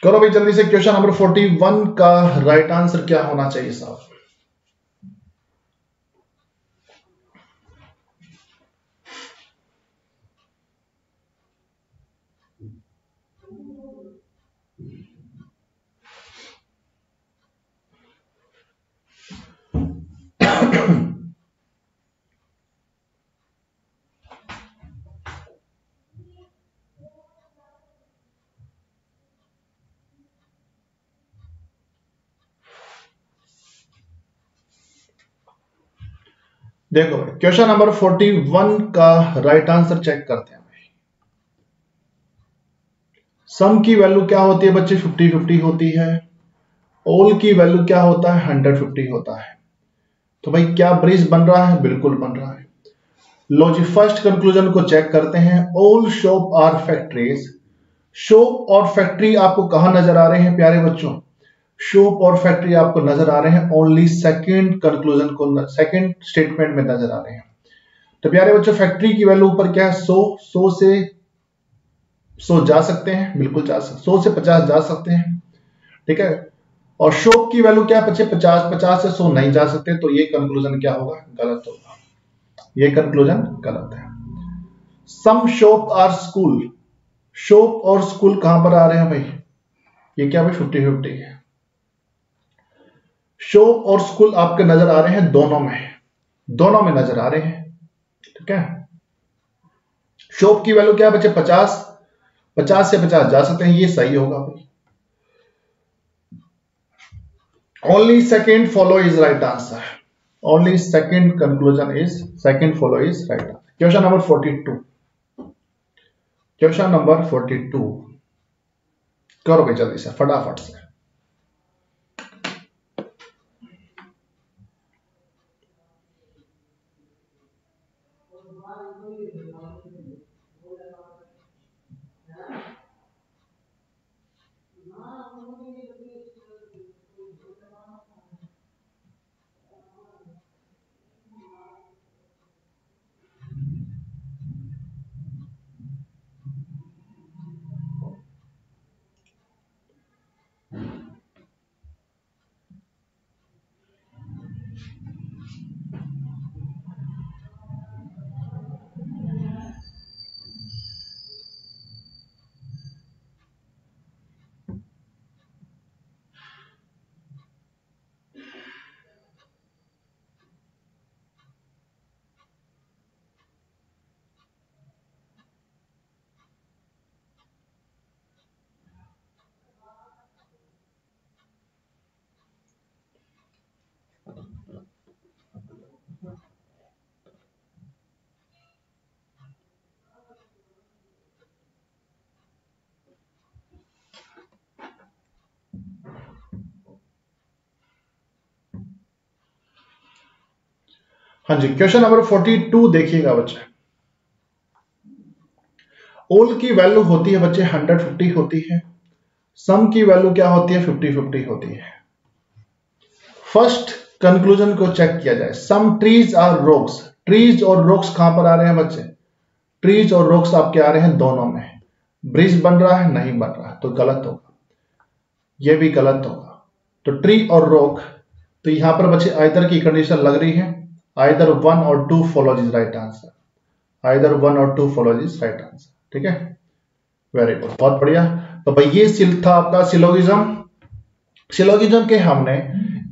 करो भाई जल्दी से, क्वेश्चन नंबर 41 का राइट आंसर क्या होना चाहिए साहब? देखो भाई क्वेश्चन नंबर 41 का राइट आंसर चेक करते हैं भाई। सम की वैल्यू क्या होती है बच्चे? 50-50 होती है। ऑल की वैल्यू क्या होता है? 150 होता है। तो भाई क्या ब्रिज बन रहा है? बिल्कुल बन रहा है। लो जी फर्स्ट कंक्लूजन को चेक करते हैं। All shop are factories. Shop और फैक्ट्री आपको कहां नजर आ रहे हैं प्यारे बच्चों? शॉप और फैक्ट्री आपको नजर आ रहे हैं ओनली सेकंड कंक्लूजन को, सेकंड स्टेटमेंट में नजर आ रहे हैं। तो प्यारे बच्चों फैक्ट्री की वैल्यू ऊपर क्या है? 100 से 100 जा सकते हैं, बिल्कुल जा सकते, 100 से 50 जा सकते हैं, ठीक है। और शॉप की वैल्यू क्या है बच्चे? 50 से 100 नहीं जा सकते। तो ये कंक्लूजन क्या होगा? गलत होगा। ये कंक्लूजन गलत है। सम शॉप आर स्कूल। शॉप और स्कूल कहां पर आ रहे हैं भाई? ये क्या भाई? 50-50 है। शॉप और स्कूल आपके नजर आ रहे हैं दोनों में नजर आ रहे हैं, ठीक है। शॉप की वैल्यू क्या है बच्चे? 50 से 50 जा सकते हैं, ये सही होगा भाई। Only second follow is right answer. Only second conclusion is, second follow is right answer. Question number 42। Question number 42 करो भाई जल्दी से, फटाफट से। हाँ जी क्वेश्चन नंबर 42 देखिएगा बच्चे। ऑल की वैल्यू होती है बच्चे 150 होती है। सम की वैल्यू क्या होती है? 50-50 होती है। फर्स्ट कंक्लूजन को चेक किया जाए। Some trees are rocks. Trees और रॉक्स कहां पर आ रहे हैं बच्चे? ट्रीज और रॉक्स आपके आ रहे हैं दोनों में। ब्रिज बन रहा है? नहीं बन रहा, तो गलत होगा, यह भी गलत होगा। तो ट्री और रॉक, तो यहां पर बच्चे आइदर की कंडीशन लग रही है। आइदर 1 और 2 follows is right answer. Either 1 और 2 फॉलोज इज राइट आंसर, ठीक है। वेरी गुड, बहुत बढ़िया। तो भाई ये था आपका सिलोगिज्म। सिलोगिज्म के हमने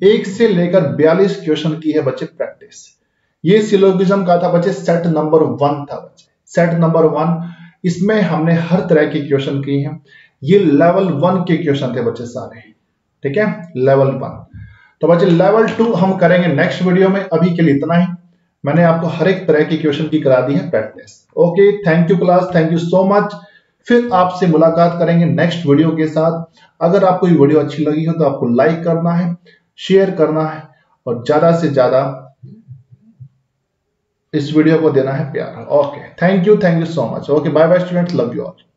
1 से लेकर 42 क्वेश्चन की है बच्चे प्रैक्टिस। ये सिलोगिज्म का था बच्चे सेट नंबर 1 था बच्चे, सेट नंबर 1। इसमें हमने हर तरह के क्वेश्चन किए हैं। ये लेवल 1 के क्वेश्चन थे बच्चे सारे, ठीक है, लेवल 1। तो बच्चे लेवल 2 हम करेंगे नेक्स्ट वीडियो में। अभी के लिए इतना ही। मैंने आपको हर एक तरह की क्वेश्चन की करा दी है practice. Okay, thank you class, thank you so much. फिर आपसे मुलाकात करेंगे नेक्स्ट वीडियो के साथ। अगर आपको ये वीडियो अच्छी लगी हो तो आपको लाइक करना है, शेयर करना है और ज्यादा से ज्यादा इस वीडियो को देना है प्यार। Okay, thank you so much. Okay, bye bye students, love you all.